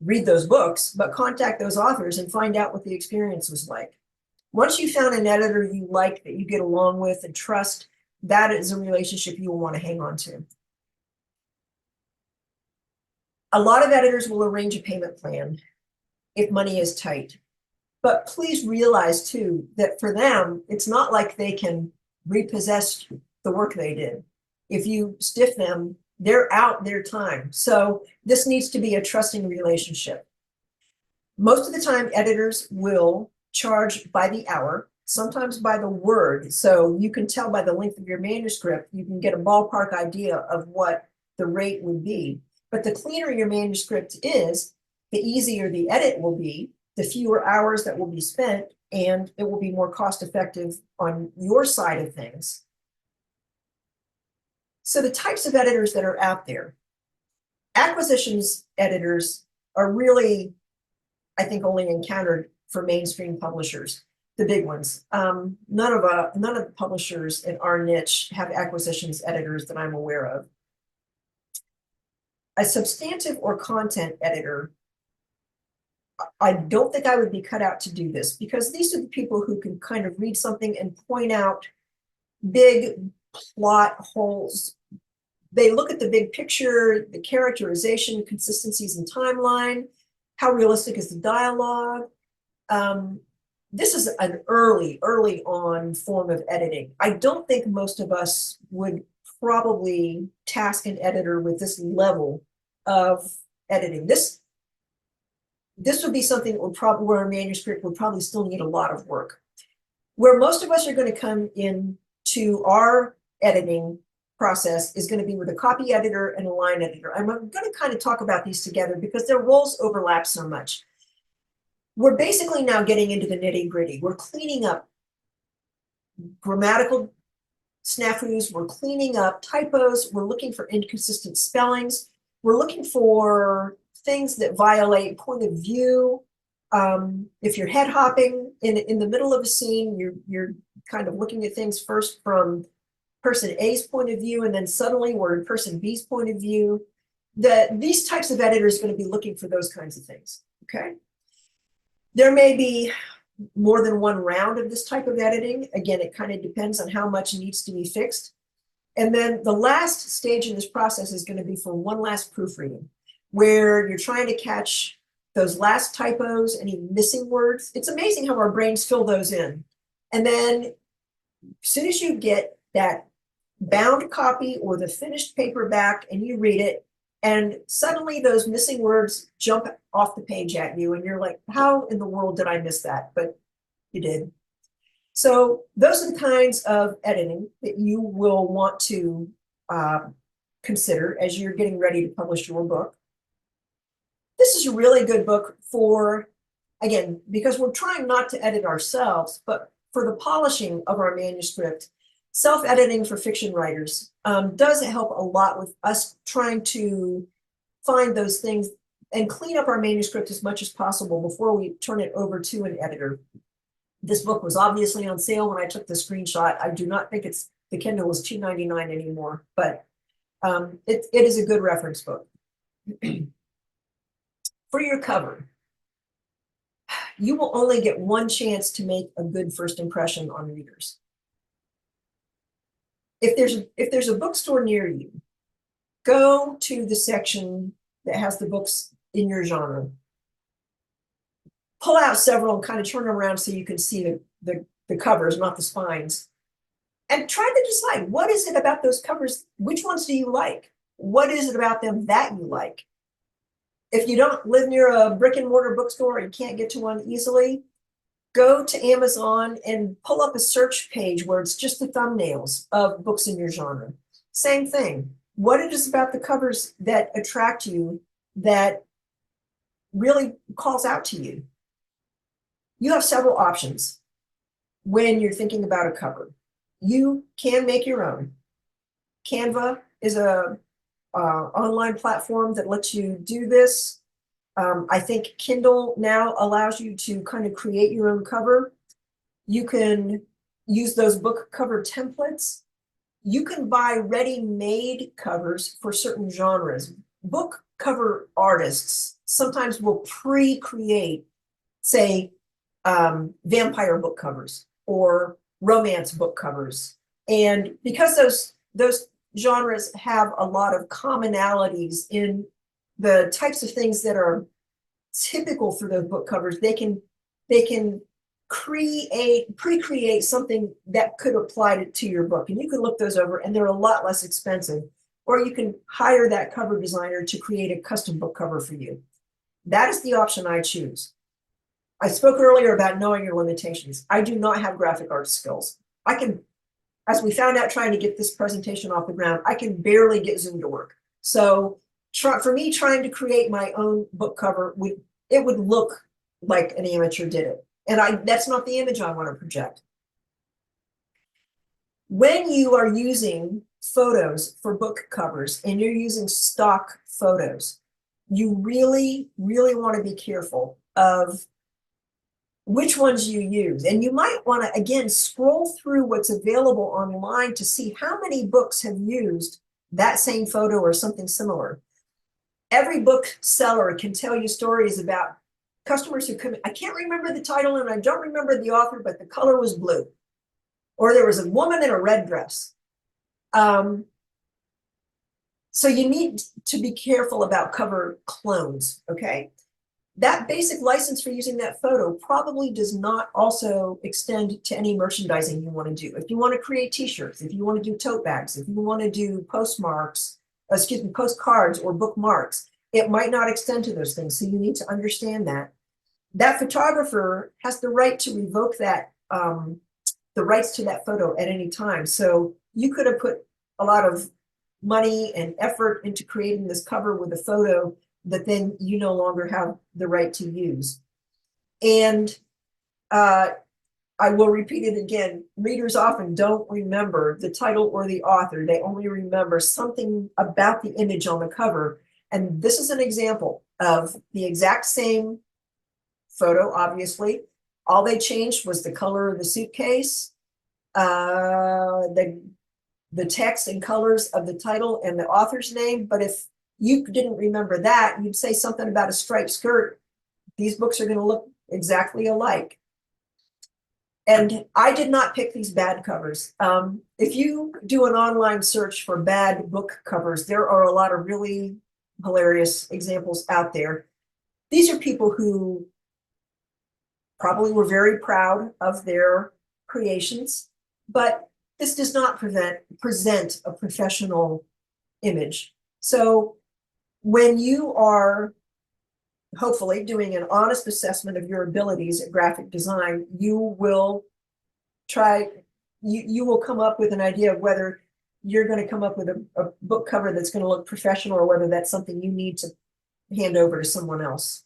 read those books, but contact those authors and find out what the experience was like. Once you found an editor you like, that you get along with and trust, that is a relationship you will want to hang on to. A lot of editors will arrange a payment plan if money is tight. But please realize too, that for them, it's not like they can repossess the work they did. If you stiff them, they're out their time. So this needs to be a trusting relationship. Most of the time, editors will charge by the hour, sometimes by the word. So you can tell by the length of your manuscript, you can get a ballpark idea of what the rate would be. But the cleaner your manuscript is, the easier the edit will be, the fewer hours that will be spent, and it will be more cost effective on your side of things. So the types of editors that are out there, acquisitions editors are really, I think, only encountered for mainstream publishers, the big ones. None of the publishers in our niche have acquisitions editors that I'm aware of. A substantive or content editor, I don't think I would be cut out to do this, because these are the people who can kind of read something and point out big plot holes. They look at the big picture, the characterization, consistencies in timeline, how realistic is the dialogue. This is an early on form of editing. I don't think most of us would probably task an editor with this level of editing. This would be something that would probably, where a manuscript would probably still need a lot of work. Where most of us are going to come in to our editing process is going to be with a copy editor and a line editor. I'm going to kind of talk about these together because their roles overlap so much. We're basically now getting into the nitty-gritty. We're cleaning up grammatical snafus, we're cleaning up typos, we're looking for inconsistent spellings, we're looking for things that violate point of view. If you're head hopping in the middle of a scene, you're kind of looking at things first from person A's point of view, and then suddenly we're in person B's point of view. These types of editors are going to be looking for those kinds of things, okay? There may be more than one round of this type of editing. Again, it kind of depends on how much needs to be fixed. And then the last stage in this process is going to be for one last proofreading, where you're trying to catch those last typos, any missing words. It's amazing how our brains fill those in. And then as soon as you get that bound copy or the finished paperback and you read it, and suddenly those missing words jump off the page at you, and you're like, how in the world did I miss that? But you did. So those are the kinds of editing that you will want to consider as you're getting ready to publish your book. This is a really good book for, again, because we're trying not to edit ourselves, but for the polishing of our manuscript. Self-editing for fiction writers does help a lot with us trying to find those things and clean up our manuscript as much as possible before we turn it over to an editor. This book was obviously on sale when I took the screenshot. I do not think the Kindle is $2.99 anymore, but it is a good reference book. For your cover, you will only get one chance to make a good first impression on readers. If there's a bookstore near you, go to the section that has the books in your genre. Pull out several and kind of turn them around so you can see the covers, not the spines. And try to decide, what is it about those covers? Which ones do you like? What is it about them that you like? If you don't live near a brick and mortar bookstore and can't get to one easily, go to Amazon and pull up a search page where it's just the thumbnails of books in your genre. Same thing. What it is about the covers that attract you that really calls out to you. You have several options when you're thinking about a cover. You can make your own. Canva is a online platform that lets you do this. I think Kindle now allows you to kind of create your own cover. You can use those book cover templates. You can buy ready-made covers for certain genres. Book cover artists sometimes will pre-create, say, vampire book covers or romance book covers. And because those genres have a lot of commonalities in the types of things that are typical for those book covers, they can pre-create something that could apply to your book. And you can look those over and they're a lot less expensive. Or you can hire that cover designer to create a custom book cover for you. That is the option I choose. I spoke earlier about knowing your limitations. I do not have graphic arts skills. I can, as we found out trying to get this presentation off the ground, I can barely get Zoom to work. So for me, trying to create my own book cover would look like an amateur did it. And that's not the image I want to project. When you are using photos for book covers and you're using stock photos, you really, really want to be careful of which ones you use. And you might want to, again, scroll through what's available online to see how many books have used that same photo or something similar. Every bookseller can tell you stories about customers who come in. I can't remember the title and I don't remember the author, but the color was blue. Or there was a woman in a red dress. So you need to be careful about cover clones, okay? That basic license for using that photo probably does not also extend to any merchandising you want to do. If you want to create t-shirts, if you want to do tote bags, if you want to do postcards or bookmarks, it might not extend to those things. So you need to understand that. That photographer has the right to revoke that, the rights to that photo at any time. So you could have put a lot of money and effort into creating this cover with a photo that then you no longer have the right to use. And I will repeat it again, readers often don't remember the title or the author. They only remember something about the image on the cover. And this is an example of the exact same photo, obviously. All they changed was the color of the suitcase, the text and colors of the title and the author's name. But if you didn't remember that, you'd say something about a striped skirt. These books are going to look exactly alike. And I did not pick these bad covers. If you do an online search for bad book covers, there are a lot of really hilarious examples out there. These are people who probably were very proud of their creations, but this does not present a professional image. So when you are hopefully doing an honest assessment of your abilities at graphic design, you will come up with an idea of whether you're going to come up with a book cover that's going to look professional or whether that's something you need to hand over to someone else.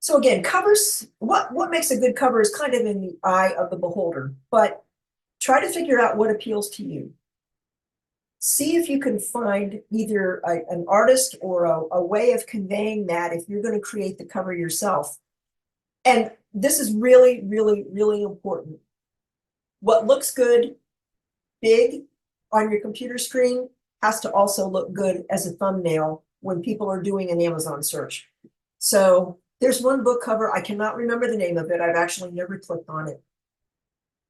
So again, covers, what makes a good cover is kind of in the eye of the beholder, but try to figure out what appeals to you. See if you can find either an artist or a way of conveying that if you're going to create the cover yourself. And this is really, really, really important. What looks good, big on your computer screen has to also look good as a thumbnail when people are doing an Amazon search. So there's one book cover, I cannot remember the name of it. I've actually never clicked on it.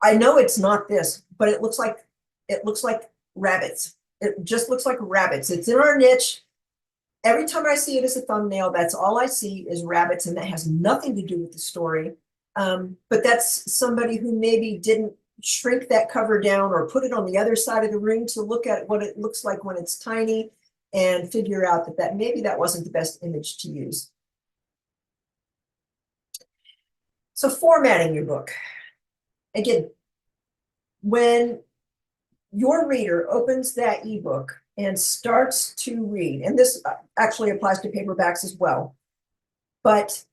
I know it's not this, but it looks like rabbits. It just looks like rabbits. It's in our niche. Every time I see it as a thumbnail, that's all I see is rabbits, and that has nothing to do with the story. But that's somebody who maybe didn't shrink that cover down or put it on the other side of the room to look at what it looks like when it's tiny and figure out that maybe that wasn't the best image to use. So formatting your book. Again, when your reader opens that ebook and starts to read, and this actually applies to paperbacks as well, but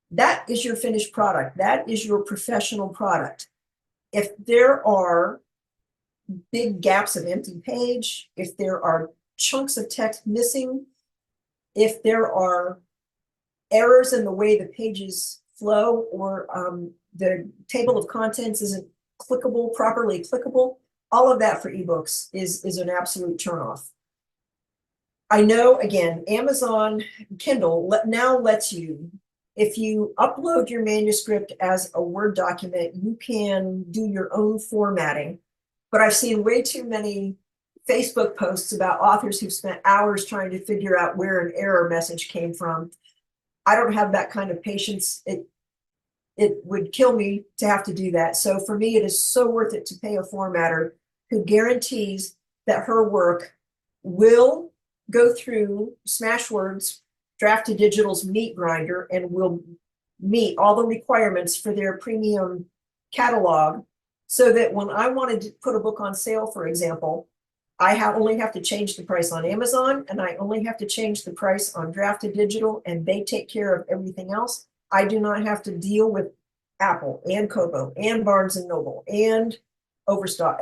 that is your finished product. That is your professional product. If there are big gaps of empty page, if there are chunks of text missing, if there are errors in the way the pages flow, or the table of contents isn't properly clickable, all of that for ebooks is an absolute turnoff. I know, again, Amazon Kindle now lets you, if you upload your manuscript as a Word document, you can do your own formatting. But I've seen way too many Facebook posts about authors who've spent hours trying to figure out where an error message came from. I don't have that kind of patience. It would kill me to have to do that. So for me, it is so worth it to pay a formatter who guarantees that her work will go through Smashwords Draft to Digital's meat grinder and will meet all the requirements for their premium catalog, so that when I wanted to put a book on sale, for example, only have to change the price on Amazon, and I only have to change the price on Drafted Digital, and they take care of everything else. I do not have to deal with Apple and Kobo and Barnes and Noble and Overstock,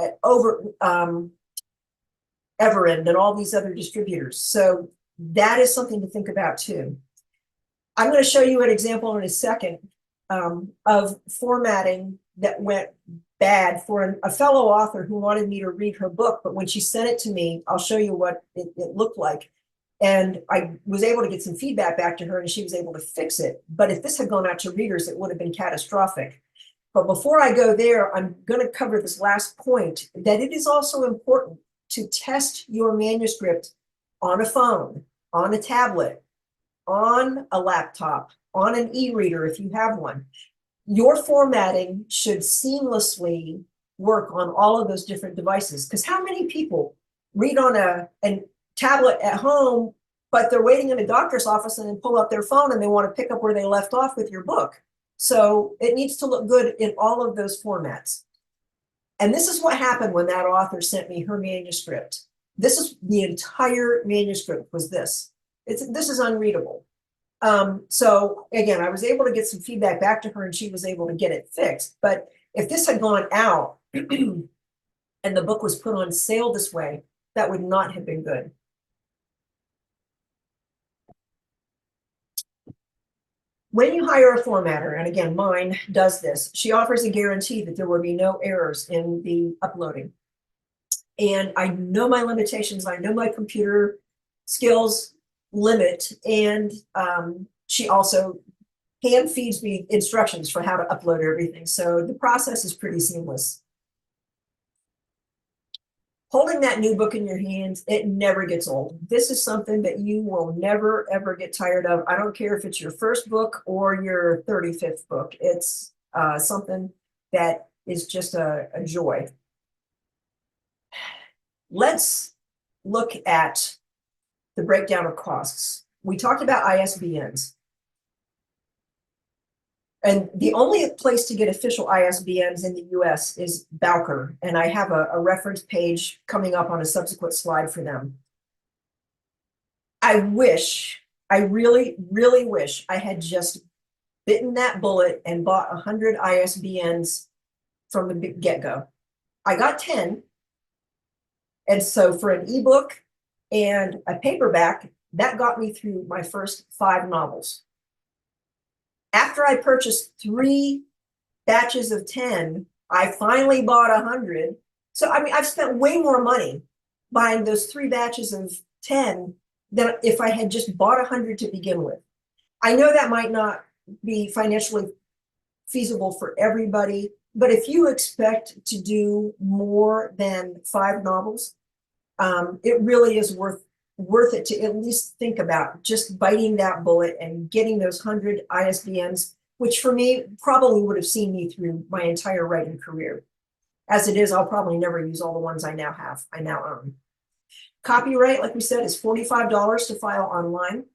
Everend, and all these other distributors. So that is something to think about too. I'm going to show you an example in a second of formatting that went bad for a fellow author who wanted me to read her book, but when she sent it to me, I'll show you what it looked like. And I was able to get some feedback back to her, and she was able to fix it. But if this had gone out to readers, it would have been catastrophic. But before I go there, I'm going to cover this last point, that it is also important to test your manuscript on a phone, on a tablet, on a laptop, on an e-reader if you have one. Your formatting should seamlessly work on all of those different devices. Because how many people read on a tablet at home, but they're waiting in a doctor's office and then pull up their phone and they want to pick up where they left off with your book? So it needs to look good in all of those formats. And this is what happened when that author sent me her manuscript. This is the entire manuscript was this. This is unreadable. So again, I was able to get some feedback back to her, and she was able to get it fixed. But if this had gone out and the book was put on sale this way, that would not have been good. When you hire a formatter, and again, mine does this, she offers a guarantee that there will be no errors in the uploading. And I know my limitations. I know my computer skills limit. And she also hand feeds me instructions for how to upload everything. So the process is pretty seamless. Holding that new book in your hands, it never gets old. This is something that you will never, ever get tired of. I don't care if it's your first book or your 35th book. It's something that is just a joy. Let's look at the breakdown of costs. We talked about ISBNs. And the only place to get official ISBNs in the US is Bowker. And I have a reference page coming up on a subsequent slide for them. I really, really wish I had just bitten that bullet and bought 100 ISBNs from the get-go. I got 10. And so for an ebook and a paperback, that got me through my first 5 novels. After I purchased 3 batches of 10, I finally bought 100. So, I mean, I've spent way more money buying those 3 batches of 10 than if I had just bought 100 to begin with. I know that might not be financially feasible for everybody, but if you expect to do more than 5 novels, it really is worth it to at least think about just biting that bullet and getting those 100 ISBNs, which for me probably would have seen me through my entire writing career. As it is, I'll probably never use all the ones I now own. Copyright, like we said, is $45 to file online.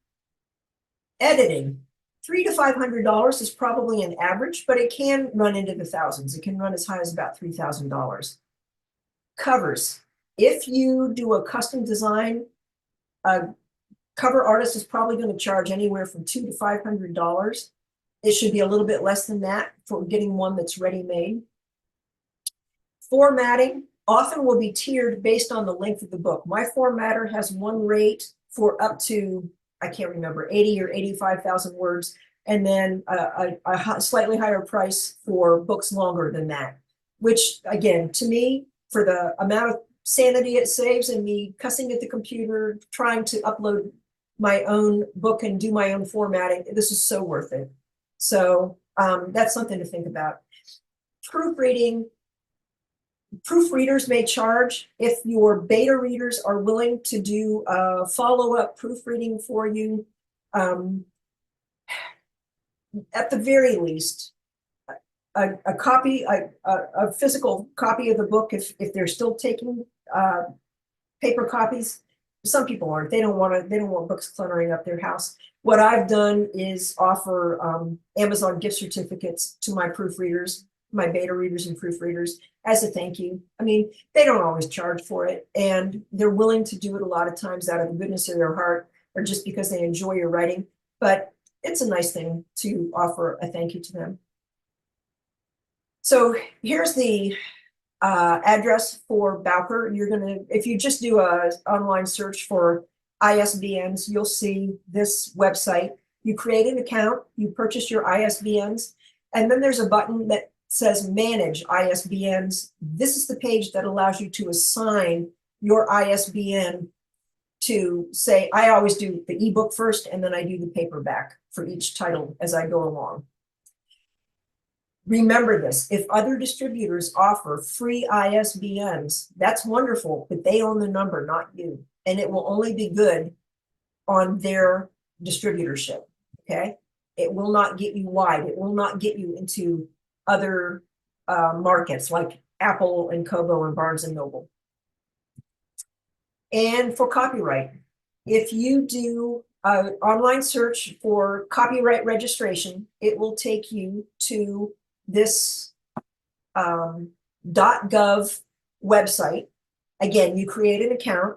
Editing, $300 to $500 is probably an average, but it can run into the thousands. It can run as high as about $3,000. Covers, if you do a custom design, a cover artist is probably going to charge anywhere from $200 to $500. It should be a little bit less than that for getting one that's ready-made. Formatting often will be tiered based on the length of the book. My formatter has one rate for up to, I can't remember, 80 or 85,000 words, and then a slightly higher price for books longer than that, which again, to me, for the amount of sanity it saves and me cussing at the computer, trying to upload my own book and do my own formatting, this is so worth it. So that's something to think about. Proofreading, proofreaders may charge. If your beta readers are willing to do follow-up proofreading for you, at the very least, a copy, a physical copy of the book, if they're still taking paper copies. Some people aren't. They don't want books cluttering up their house. What I've done is offer Amazon gift certificates to my proofreaders, my beta readers and proofreaders, as a thank you. I mean, they don't always charge for it, and they're willing to do it a lot of times out of the goodness of their heart or just because they enjoy your writing. But it's a nice thing to offer a thank you to them. So here's the address for Bowker. You're gonna, if you just do a online search for ISBNs, you'll see this website. You create an account, you purchase your ISBNs, and then there's a button that says Manage ISBNs. This is the page that allows you to assign your ISBN to, say, I always do the ebook first, and then I do the paperback for each title as I go along. Remember this, if other distributors offer free ISBNs, that's wonderful, but they own the number, not you. And it will only be good on their distributorship, okay? It will not get you wide. It will not get you into other markets like Apple and Kobo and Barnes and Noble. And for copyright, if you do an online search for copyright registration, it will take you to this .gov website. Again, you create an account.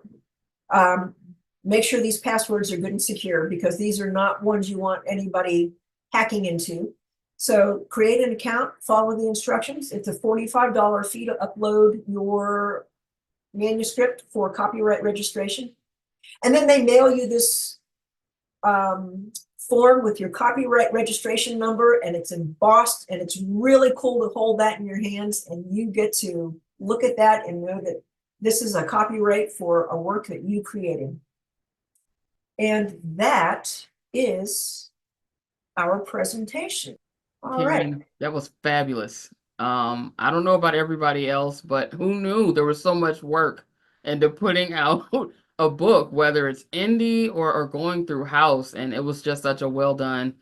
Make sure these passwords are good and secure, because these are not ones you want anybody hacking into. So create an account, follow the instructions. It's a $45 fee to upload your manuscript for copyright registration. And then they mail you this form with your copyright registration number, and it's embossed, and it's really cool to hold that in your hands, and you get to look at that and know that this is a copyright for a work that you created. And that is our presentation. All right. Caren, that was fabulous. I don't know about everybody else, but who knew there was so much work into putting out a book, whether it's indie or going through house. And it was just such a well done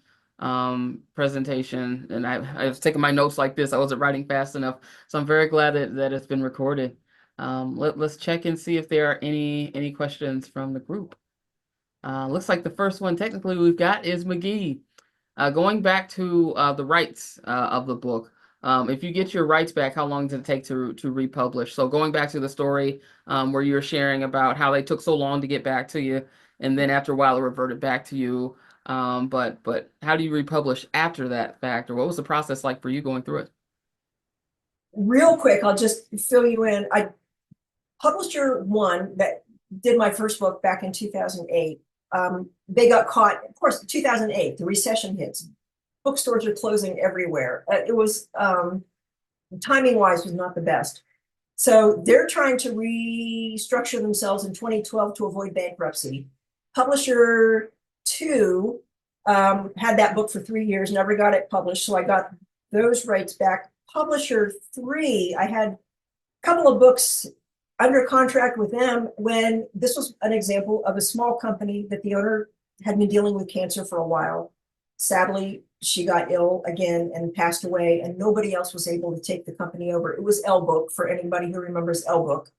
presentation. And I was taking my notes like this. I wasn't writing fast enough. So I'm very glad that it's been recorded. Let's check and see if there are any questions from the group. Looks like the first one technically we've got is McGee. Going back to the rights of the book, if you get your rights back, how long does it take to republish? So going back to the story where you were sharing about how they took so long to get back to you, and then after a while it reverted back to you. But how do you republish after that fact, or what was the process like for you going through it? Real quick, I'll just fill you in. I publisher one that did my first book back in 2008. They got caught, of course, 2008, the recession hits. Bookstores are closing everywhere. It was, timing wise, was not the best. So they're trying to restructure themselves in 2012 to avoid bankruptcy. Publisher two had that book for 3 years, never got it published. So I got those rights back. Publisher three, I had a couple of books under contract with them when this was an example of a small company that the owner had been dealing with cancer for a while. Sadly, she got ill again and passed away, and nobody else was able to take the company over. It was L Book, for anybody who remembers L Book.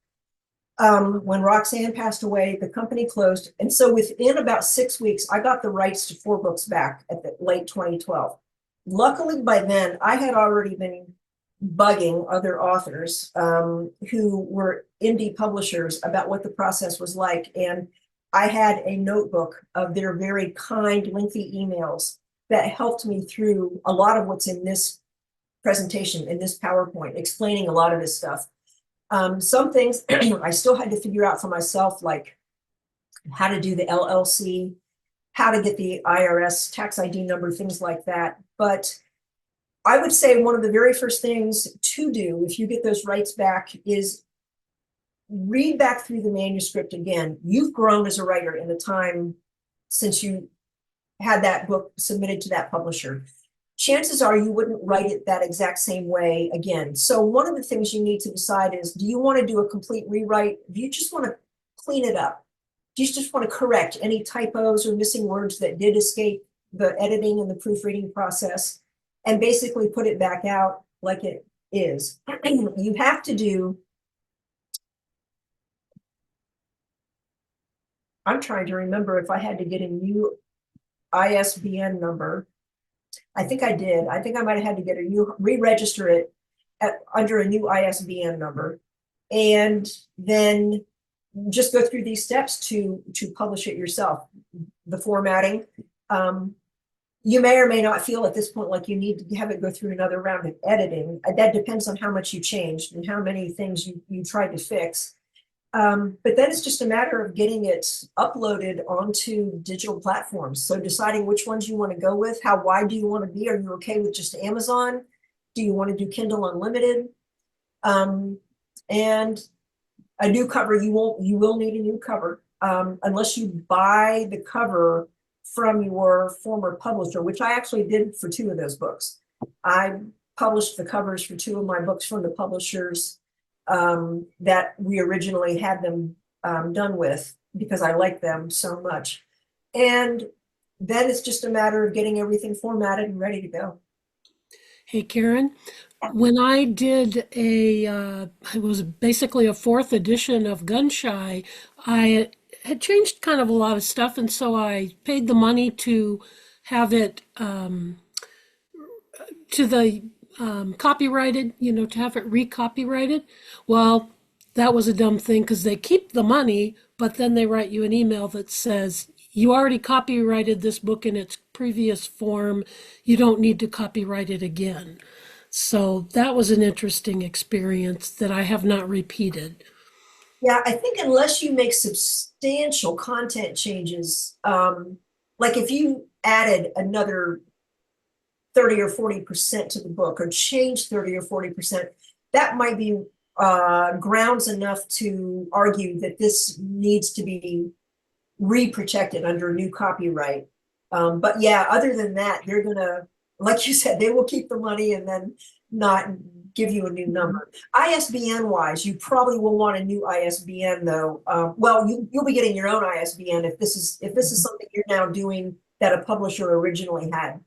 When Roxanne passed away, the company closed. And so within about 6 weeks, I got the rights to 4 books back at the late 2012. Luckily, by then, I had already been bugging other authors who were indie publishers about what the process was like. And I had a notebook of their very kind, lengthy emails that helped me through a lot of what's in this presentation, in this PowerPoint, explaining a lot of this stuff. Some things I still had to figure out for myself, like how to do the LLC, how to get the IRS tax ID number, things like that. But I would say one of the very first things to do if you get those rights back is read back through the manuscript again. You've grown as a writer in the time since you had that book submitted to that publisher. Chances are you wouldn't write it that exact same way again. So one of the things you need to decide is, do you want to do a complete rewrite? Do you just want to clean it up? Do you just want to correct any typos or missing words that did escape the editing and the proofreading process, and basically put it back out like it is? You have to do, I'm trying to remember if I had to get a new ISBN number. I think I did. I think I might have had to get a new, re-register it. under a new ISBN number, and then just go through these steps to publish it yourself. The formatting. You may or may not feel at this point like you need to have it go through another round of editing. That depends on how much you changed and how many things you tried to fix. But then it's just a matter of getting it uploaded onto digital platforms. So deciding which ones you want to go with, how wide do you want to be? Are you okay with just Amazon? Do you want to do Kindle Unlimited? And a new cover, you will need a new cover, unless you buy the cover from your former publisher, which I actually did for 2 of those books. I published the covers for 2 of my books from the publishers that we originally had them done with, because I like them so much. And then it's just a matter of getting everything formatted and ready to go. Hey, Caren, when I did it was basically a 4th edition of Gunshy, I had changed kind of a lot of stuff, and so I paid the money to have it to the copyrighted, to have it recopyrighted. Well, that was a dumb thing because they keep the money, but then they write you an email that says, you already copyrighted this book in its previous form. You don't need to copyright it again. So that was an interesting experience that I have not repeated. Yeah, I think unless you make substantial content changes, like if you added another 30 or 40% to the book, or change 30 or 40%, that might be grounds enough to argue that this needs to be re-protected under new copyright. But yeah, other than that, they're gonna, like you said, they will keep the money and then not give you a new number. ISBN wise, you probably will want a new ISBN though. Well, you'll be getting your own ISBN if this is something you're now doing that a publisher originally had.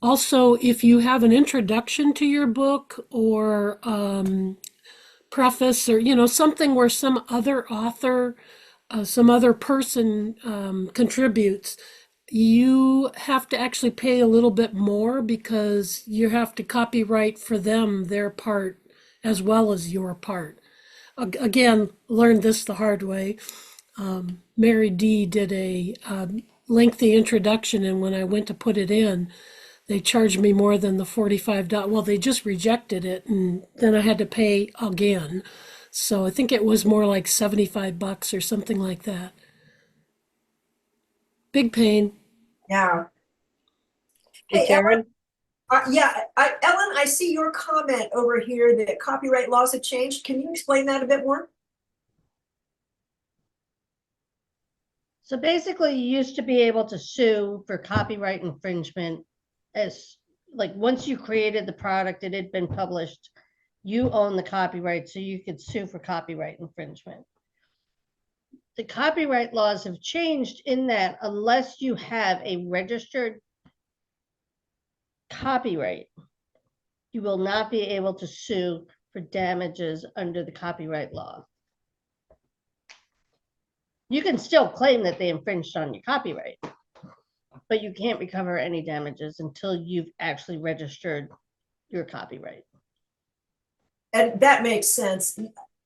Also, if you have an introduction to your book or preface, or something where some other author, some other person contributes, you have to actually pay a little bit more because you have to copyright for them their part as well as your part. Again, learned this the hard way. Mary D did a lengthy introduction, and when I went to put it in, they charged me more than the $45. Well, they just rejected it, and then I had to pay again. So I think it was more like $75 or something like that. Big pain. Yeah. Hey, Hey, Caren. Ellen, I see your comment over here that copyright laws have changed. Can you explain that a bit more? So basically, you used to be able to sue for copyright infringement as like once you created the product, it had been published, you own the copyright, so you could sue for copyright infringement. The copyright laws have changed in that unless you have a registered copyright, you will not be able to sue for damages under the copyright law. You can still claim that they infringed on your copyright, but you can't recover any damages until you've actually registered your copyright. And that makes sense.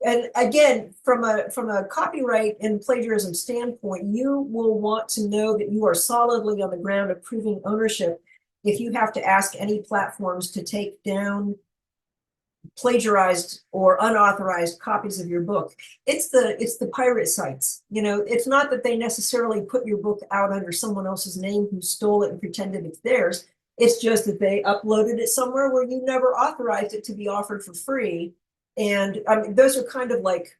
And again, from a copyright and plagiarism standpoint, you will want to know that you are solidly on the ground of proving ownership if you have to ask any platforms to take down plagiarized or unauthorized copies of your book. It's the pirate sites. It's not that they necessarily put your book out under someone else's name who stole it and pretended it's theirs. It's just that they uploaded it somewhere where you never authorized it to be offered for free. And I mean, those are kind of like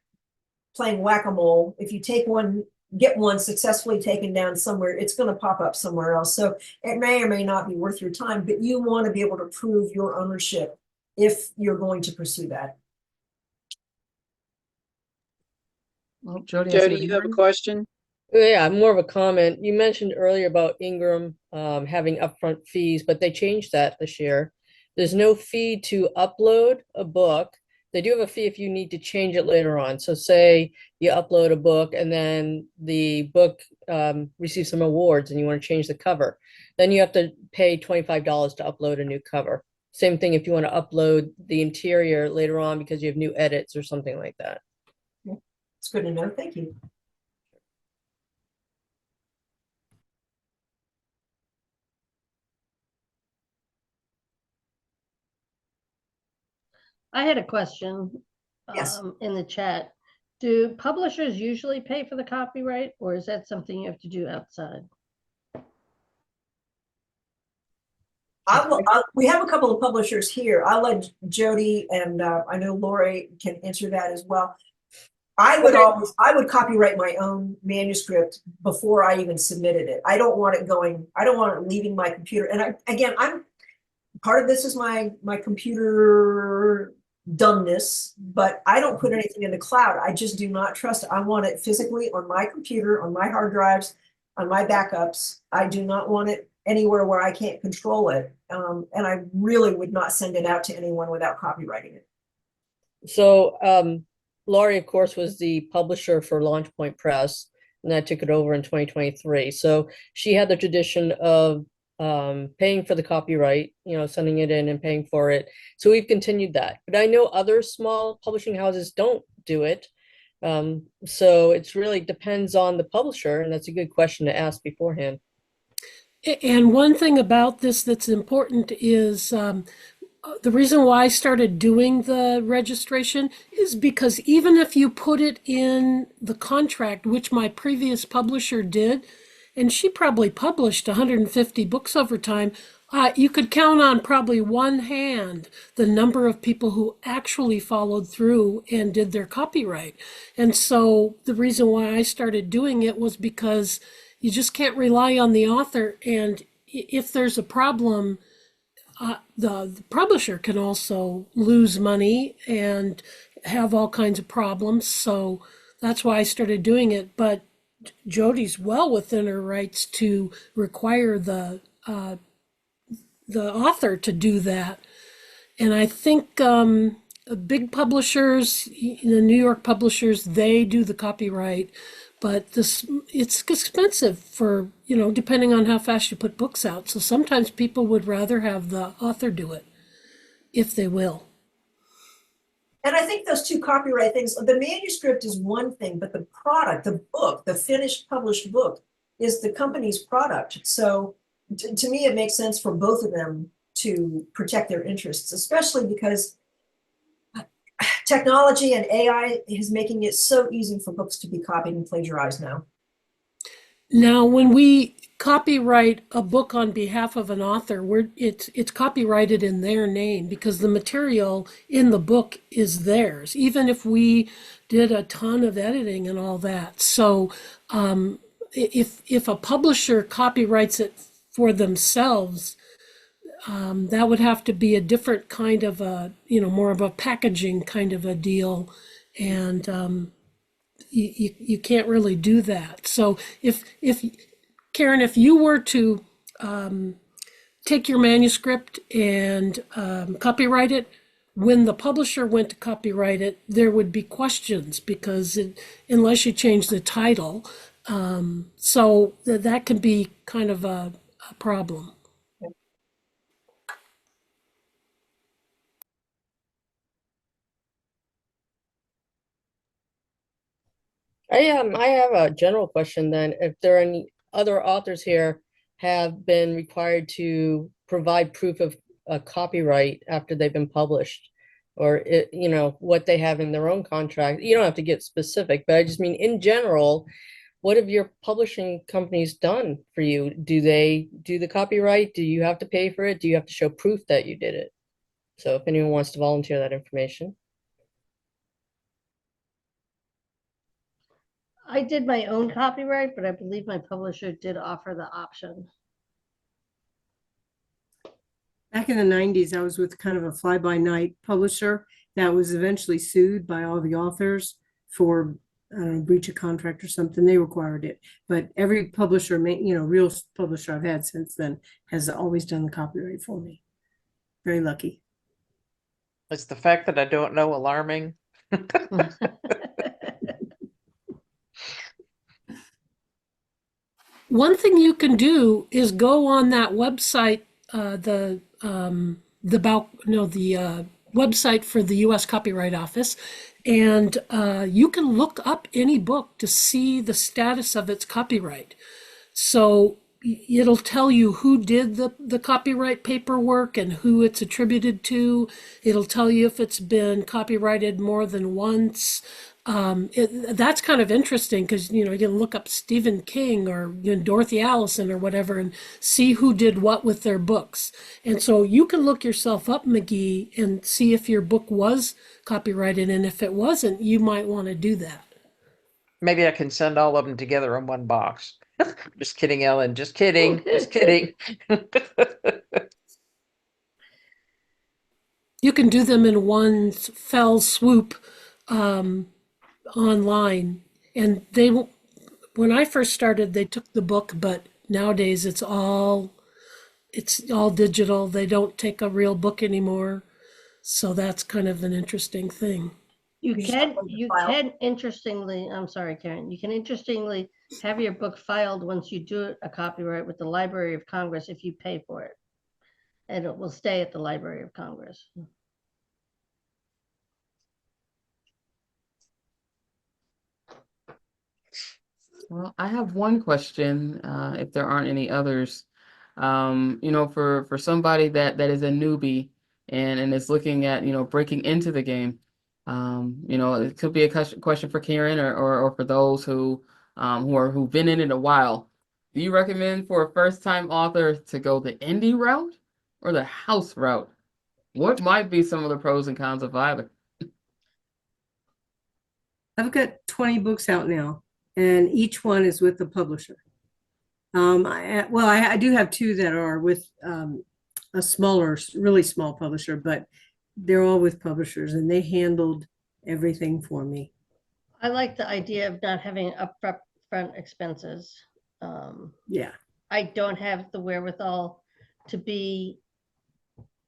playing whack-a-mole. If you take one, get one successfully taken down somewhere, it's going to pop up somewhere else. So it may or may not be worth your time, but you want to be able to prove your ownership if you're going to pursue that. Well, Jody, Jody, you have a question? Yeah, more of a comment. You mentioned earlier about Ingram having upfront fees, but they changed that this year. There's no fee to upload a book. They do have a fee if you need to change it later on. So say you upload a book and then the book receives some awards and you want to change the cover. Then you have to pay $25 to upload a new cover. Same thing if you want to upload the interior later on because you have new edits or something like that. It's good to know. Thank you. I had a question Yes. in the chat. Do publishers usually pay for the copyright, or is that something you have to do outside? We have a couple of publishers here. I'll let Jody and I know Lori can answer that as well. I would copyright my own manuscript before I even submitted it. I don't want it leaving my computer. And I'm part of this is my computer dumbness, but I don't put anything in the cloud. I just do not trust it. I want it physically on my computer, on my hard drives, on my backups. I do not want it anywhere where I can't control it. And I really would not send it out to anyone without copywriting it. So Laurie, of course, was the publisher for Launch Point Press, and I took it over in 2023. So she had the tradition of paying for the copyright, sending it in and paying for it. So we've continued that. But I know other small publishing houses don't do it. So it's really depends on the publisher, and that's a good question to ask beforehand. And one thing about this that's important is the reason why I started doing the registration is because even if you put it in the contract, which my previous publisher did, and she probably published 150 books over time, you could count on probably one hand the number of people who actually followed through and did their copyright. And so the reason why I started doing it was because you just can't rely on the author. And if there's a problem, the publisher can also lose money and have all kinds of problems. So that's why I started doing it. But Jody's well within her rights to require the author to do that. And I think big publishers, the New York publishers, they do the copyright. But it's expensive for, depending on how fast you put books out. So sometimes people would rather have the author do it, if they will. And I think those two copyright things, the manuscript is one thing, but the product, the book, the finished published book is the company's product. So to me, it makes sense for both of them to protect their interests, especially because technology and AI is making it so easy for books to be copied and plagiarized now. Now, when we copyright a book on behalf of an author, it's copyrighted in their name because the material in the book is theirs, even if we did a ton of editing and all that. So if a publisher copyrights it for themselves, that would have to be a different kind of more of a packaging kind of a deal. And you can't really do that. So if Caren, if you were to take your manuscript and copyright it, when the publisher went to copyright it, there would be questions because unless you change the title, so that can be kind of a problem. I have a general question then. If there are any other authors here have been required to provide proof of a copyright after they've been published, or what they have in their own contract. You don't have to get specific, but I just mean in general, what have your publishing companies done for you? Do they do the copyright? Do you have to pay for it? Do you have to show proof that you did it? So if anyone wants to volunteer that information. I did my own copyright, but I believe my publisher did offer the option. Back in the 90s, I was with kind of a fly-by-night publisher that was eventually sued by all the authors for breach of contract or something. They required it. But every publisher, real publisher I've had since then has always done the copyright for me. Very lucky. Is the fact that I don't know alarming? One thing you can do is go on that website, the the website for the U.S. Copyright Office, and you can look up any book to see the status of its copyright. So it'll tell you who did the copyright paperwork and who it's attributed to. It'll tell you if it's been copyrighted more than once. That's kind of interesting because, you can look up Stephen King or Dorothy Allison or whatever and see who did what with their books. And so you can look yourself up, McGee, and see if your book was copyrighted. And if it wasn't, you might want to do that. Maybe I can send all of them together in one box. Just kidding, Ellen. Just kidding. Just kidding. You can do them in one fell swoop online. And when I first started, they took the book, but nowadays it's all digital. They don't take a real book anymore. So that's kind of an interesting thing. You You just can, upload the you file. can interestingly, I'm sorry, Karen, you can interestingly have your book filed once you do a copyright with the Library of Congress if you pay for it. And it will stay at the Library of Congress. Well, I have one question, if there aren't any others. For somebody that is a newbie and is looking at, breaking into the game, it could be a question for Karen or for those who've been in it a while. Do you recommend for a first-time author to go the indie route or the house route? What might be some of the pros and cons of either? I've got 20 books out now, and each one is with the publisher. I do have two that are with a smaller, really small publisher, but they're all with publishers, and they handled everything for me. I like the idea of not having upfront expenses. Yeah. I don't have the wherewithal to be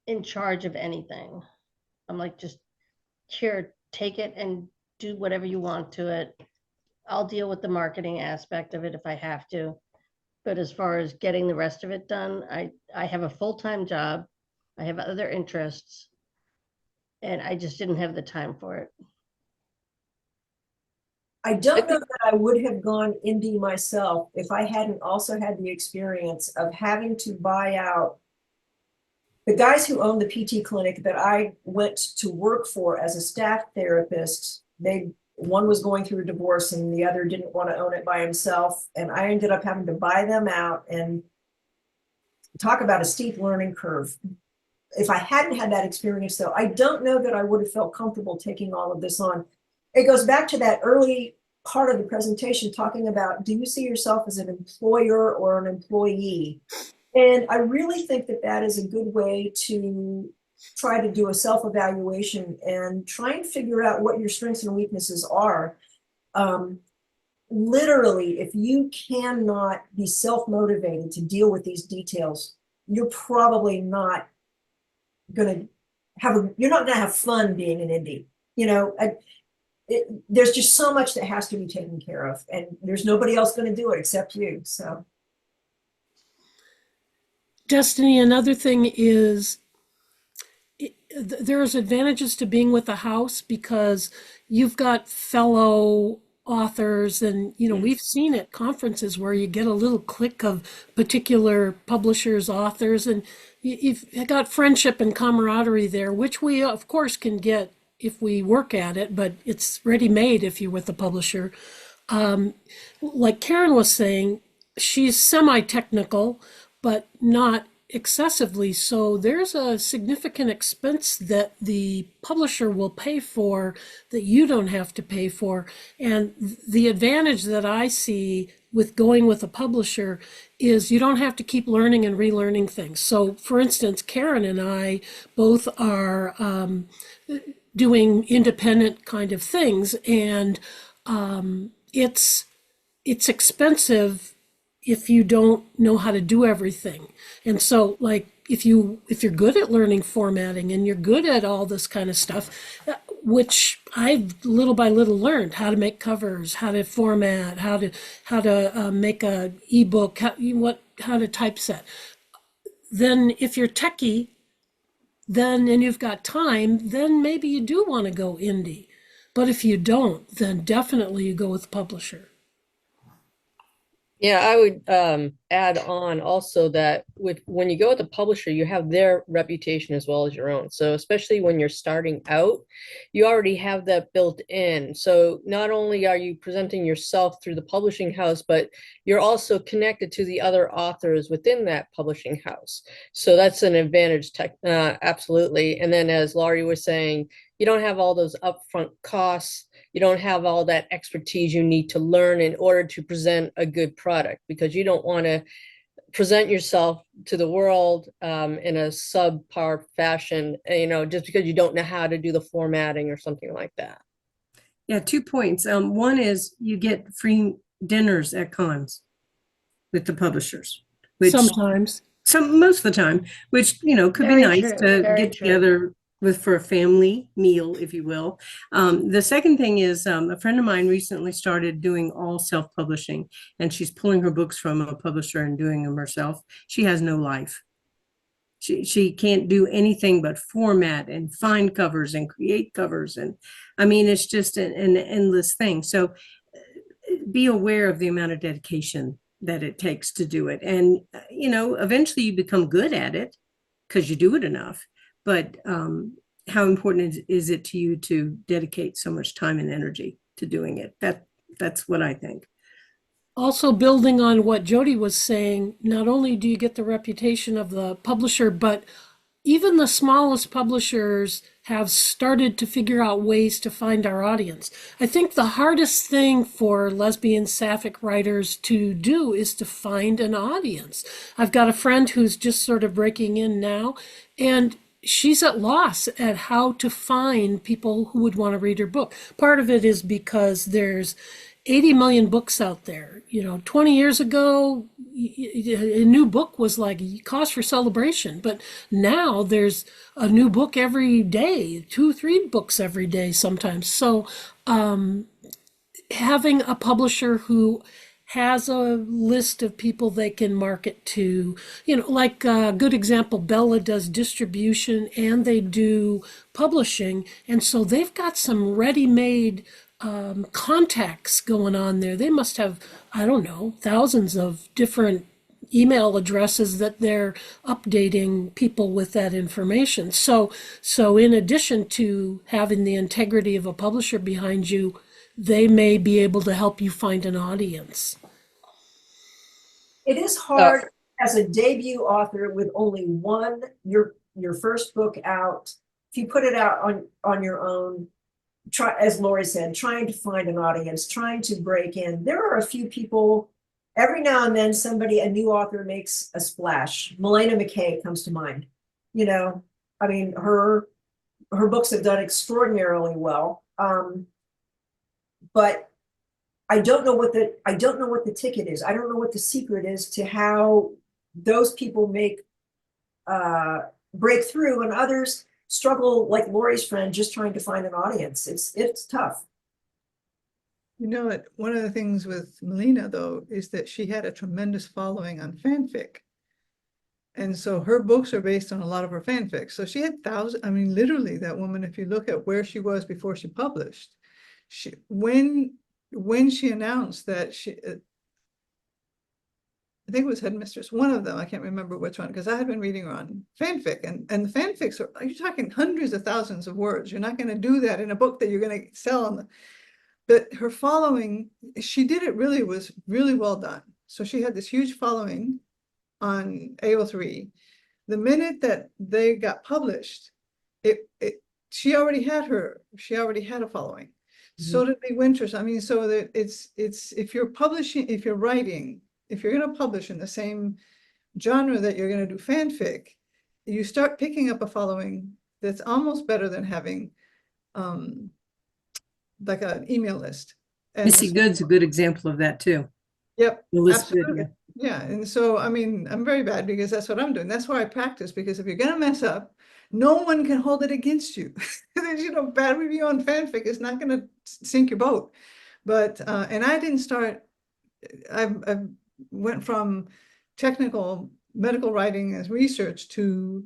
in charge of anything. I'm like, just here, take it and do whatever you want to it. I'll deal with the marketing aspect of it if I have to. But as far as getting the rest of it done, I have a full-time job. I have other interests. And I just didn't have the time for it. I don't know that I would have gone indie myself if I hadn't also had the experience of having to buy out the guys who own the PT clinic that I went to work for as a staff therapist. One was going through a divorce and the other didn't want to own it by himself. And I ended up having to buy them out, and talk about a steep learning curve. If I hadn't had that experience, though, I don't know that I would have felt comfortable taking all of this on. It goes back to that early part of the presentation talking about, do you see yourself as an employer or an employee? And I really think that that is a good way to try to do a self-evaluation and try and figure out what your strengths and weaknesses are. Literally, if you cannot be self-motivated to deal with these details, you're probably not going to have fun being an indie. There's just so much that has to be taken care of, and there's nobody else going to do it except you. So, Destiny, another thing is there's advantages to being with a house because you've got fellow authors, and we've seen at conferences where you get a little clique of particular publishers, authors, and you've got friendship and camaraderie there, which we of course can get if we work at it, but it's ready-made if you're with a publisher. Like Caren was saying, she's semi-technical, but not excessively. So there's a significant expense that the publisher will pay for that you don't have to pay for. And the advantage that I see with going with a publisher is you don't have to keep learning and relearning things. So for instance, Caren and I both are doing independent kind of things, and it's expensive if you don't know how to do everything. And so like if you're good at learning formatting and you're good at all this kind of stuff, which I've little by little learned how to make covers, how to format, how to make a ebook, how to typeset. Then if you're techie, then, and you've got time, then maybe you do want to go indie. But if you don't, then definitely you go with publisher. Yeah, I would add on also that when you go with the publisher, you have their reputation as well as your own. So especially when you're starting out, you already have that built in. So not only are you presenting yourself through the publishing house, but you're also connected to the other authors within that publishing house. So that's an advantage, absolutely. And then as Laurie was saying, you don't have all those upfront costs. You don't have all that expertise you need to learn in order to present a good product, because you don't want to present yourself to the world in a subpar fashion, just because you don't know how to do the formatting or something like that. Yeah, 2 points. One is you get free dinners at cons with the publishers, which Sometimes. most of the time, which could be Very nice true, to very get true. together for a family meal, if you will. The second thing is a friend of mine recently started doing all self-publishing, and she's pulling her books from a publisher and doing them herself. She has no life. She can't do anything but format and find covers and create covers. And I mean, it's just an endless thing. So be aware of the amount of dedication that it takes to do it. And, eventually you become good at it because you do it enough. But how important is it to you to dedicate so much time and energy to doing it? That's what I think. Also, building on what Jody was saying, not only do you get the reputation of the publisher, but even the smallest publishers have started to figure out ways to find our audience. I think the hardest thing for lesbian sapphic writers to do is to find an audience. I've got a friend who's just sort of breaking in now, and she's at loss at how to find people who would want to read her book. Part of it is because there's 80 million books out there. 20 years ago, a new book was like cause for celebration. But now there's a new book every day, 2, 3 books every day sometimes. So having a publisher who has a list of people they can market to, like a good example, Bella does distribution and they do publishing. And so they've got some ready-made contacts going on there. They must have, I don't know, thousands of different email addresses that they're updating people with that information. So in addition to having the integrity of a publisher behind you, they may be able to help you find an audience. It is hard as a debut author with only your first book out. If you put it out on your own, as Lori said, trying to find an audience, trying to break in. There are a few people, every now and then a new author makes a splash. Milena McKay comes to mind. I mean, her books have done extraordinarily well. But I don't know what the ticket is. I don't know what the secret is to how those people break through, and others struggle, like Lori's friend, just trying to find an audience. It's tough. One of the things with Melina, though, is that she had a tremendous following on fanfic. And so her books are based on a lot of her fanfics. So she had thousands, literally that woman, if you look at where she was before she published, when she announced that I think it was Headmistress, one of them, I can't remember which one, because I had been reading her on fanfic, and the fanfics you're talking hundreds of thousands of words. You're not going to do that in a book that you're going to sell but her following, she did it was really well done. So she had this huge following on AO3. The minute that they got published, she already had a following. So did Lee Winters. So that it's if you're writing, if you're going to publish in the same genre that you're going to do fanfic, you start picking up a following that's almost better than having like an email list. And Missy Good's a good example of that too. Yep, The list absolutely. good, Yeah, and so I'm very bad because that's what I'm doing. That's why I practice, because if you're going to mess up, no one can hold it against you. Bad review on fanfic is not going to sink your boat. But and I didn't start. I went from technical medical writing as research to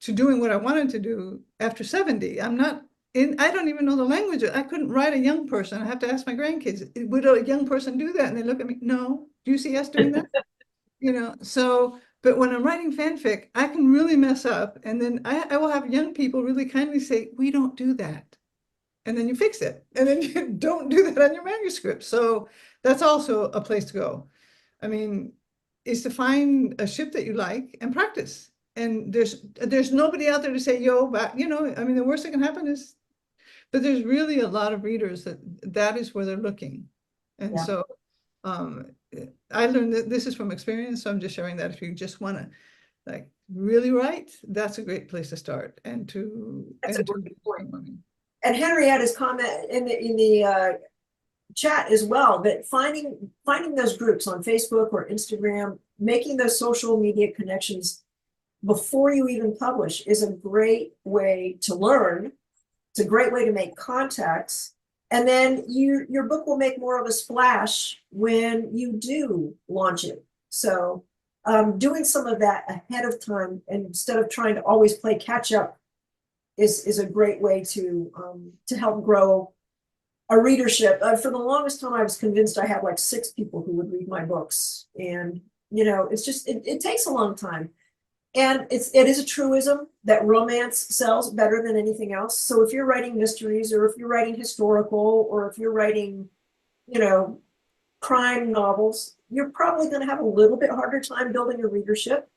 to doing what I wanted to do after 70. I don't even know the language. I couldn't write a young person. I have to ask my grandkids, would a young person do that? And they look at me, no. Do you see us doing that? So, but when I'm writing fanfic, I can really mess up. And then I will have young people really kindly say, we don't do that. And then you fix it. And then you don't do that on your manuscript. So that's also a place to go. I mean, is to find a ship that you like and practice. And there's nobody out there to say, yo, but I mean, the worst that can happen is, but there's really a lot of readers that is where they're looking. And Yeah. so I learned that this is from experience. So I'm just sharing that if you just want to like really write, that's a great place to start and to. That's and a to great point. And Henrietta's comment in the chat as well, that finding those groups on Facebook or Instagram, making those social media connections before you even publish is a great way to learn. It's a great way to make contacts. And then your book will make more of a splash when you do launch it. So doing some of that ahead of time, and instead of trying to always play catch up, is a great way to help grow a readership. For the longest time, I was convinced I had like 6 people who would read my books, and it's just it takes a long time. And it is a truism that romance sells better than anything else. So if you're writing mysteries, or if you're writing historical, or if you're writing, crime novels, you're probably going to have a little bit harder time building a readership.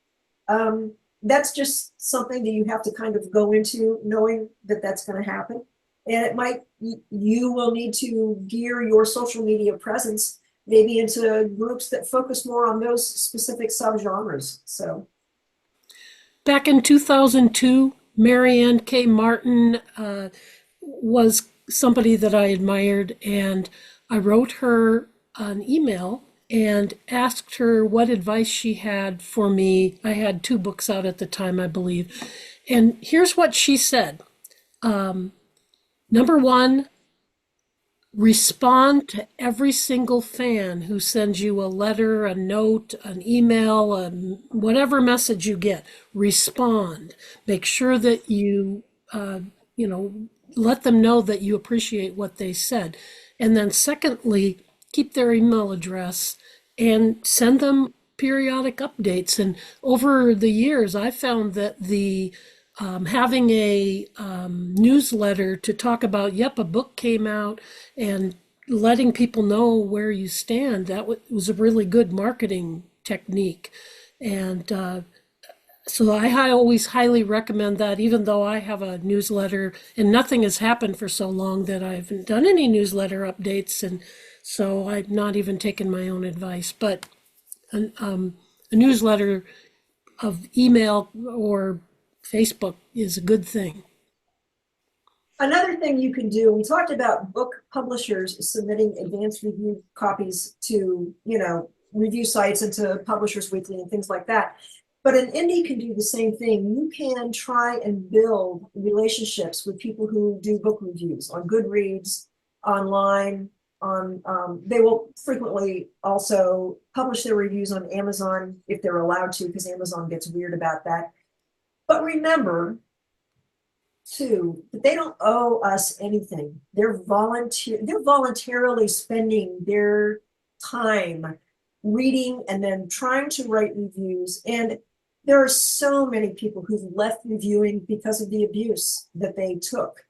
That's just something that you have to kind of go into knowing that that's going to happen. And you will need to gear your social media presence maybe into groups that focus more on those specific subgenres. So. Back in 2002, Marianne K. Martin was somebody that I admired, and I wrote her an email and asked her what advice she had for me. I had 2 books out at the time, I believe. And here's what she said. Number 1, respond to every single fan who sends you a letter, a note, an email, whatever message you get. Respond. Make sure that you, let them know that you appreciate what they said. And then secondly, keep their email address and send them periodic updates. And over the years, I found that having a newsletter to talk about, a book came out, and letting people know where you stand, that was a really good marketing technique. And so I always highly recommend that, even though I have a newsletter and nothing has happened for so long that I haven't done any newsletter updates. And so I've not even taken my own advice, but a newsletter of email or Facebook is a good thing. Another thing you can do, we talked about book publishers submitting advanced review copies to, review sites and to Publishers Weekly and things like that. But an indie can do the same thing. You can try and build relationships with people who do book reviews on Goodreads, online, they will frequently also publish their reviews on Amazon if they're allowed to, because Amazon gets weird about that. But remember, too, that they don't owe us anything. They're voluntarily spending their time reading and then trying to write reviews. And there are so many people who've left reviewing because of the abuse that they took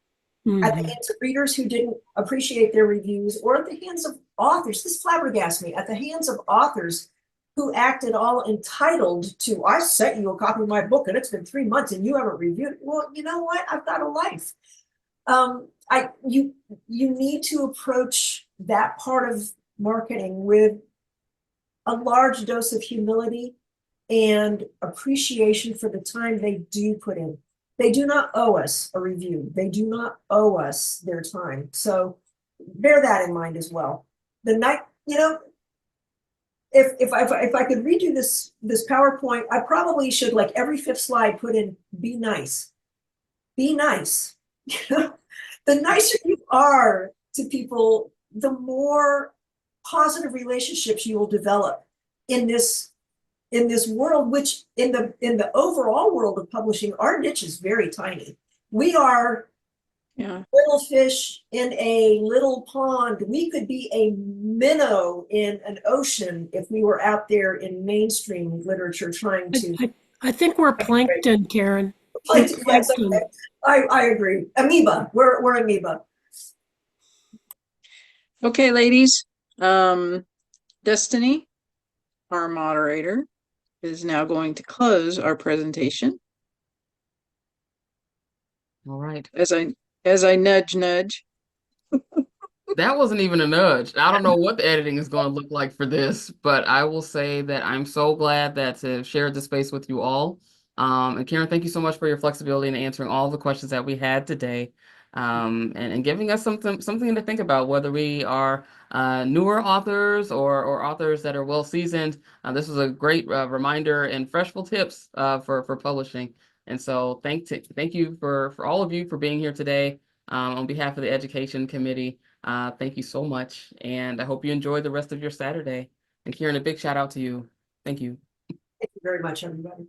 at the hands of readers who didn't appreciate their reviews, or at the hands of authors. This flabbergasts me. At the hands of authors who acted all entitled to, I sent you a copy of my book and it's been 3 months and you haven't reviewed it. Well, you know what? I've got a life. You need to approach that part of marketing with a large dose of humility and appreciation for the time they do put in. They do not owe us a review. They do not owe us their time. So bear that in mind as well. The night, if I could redo this PowerPoint, I probably should, like, every 5th slide, put in be nice. Be nice. The nicer you are to people, the more positive relationships you will develop in this in this world, which in the overall world of publishing, our niche is very tiny. We are Yeah. little fish in a little pond. We could be a minnow in an ocean if we were out there in mainstream literature trying to. I think we're plankton, Karen. Yes, Plankton. okay. I agree. Amoeba. We're amoeba. Okay, ladies. Destiny, our moderator, is now going to close our presentation All right. as I nudge. That wasn't even a nudge. I don't know what the editing is going to look like for this, but I will say that I'm so glad that to share the space with you all. And Karen, thank you so much for your flexibility in answering all the questions that we had today, and giving us something to think about, whether we are newer authors or authors that are well seasoned. This was a great reminder and freshful tips for publishing. And so thank you for all of you for being here today on behalf of the Education Committee. Thank you so much, and I hope you enjoy the rest of your Saturday. And Kieran, a big shout out to you. Thank you. Thank you very much, everybody.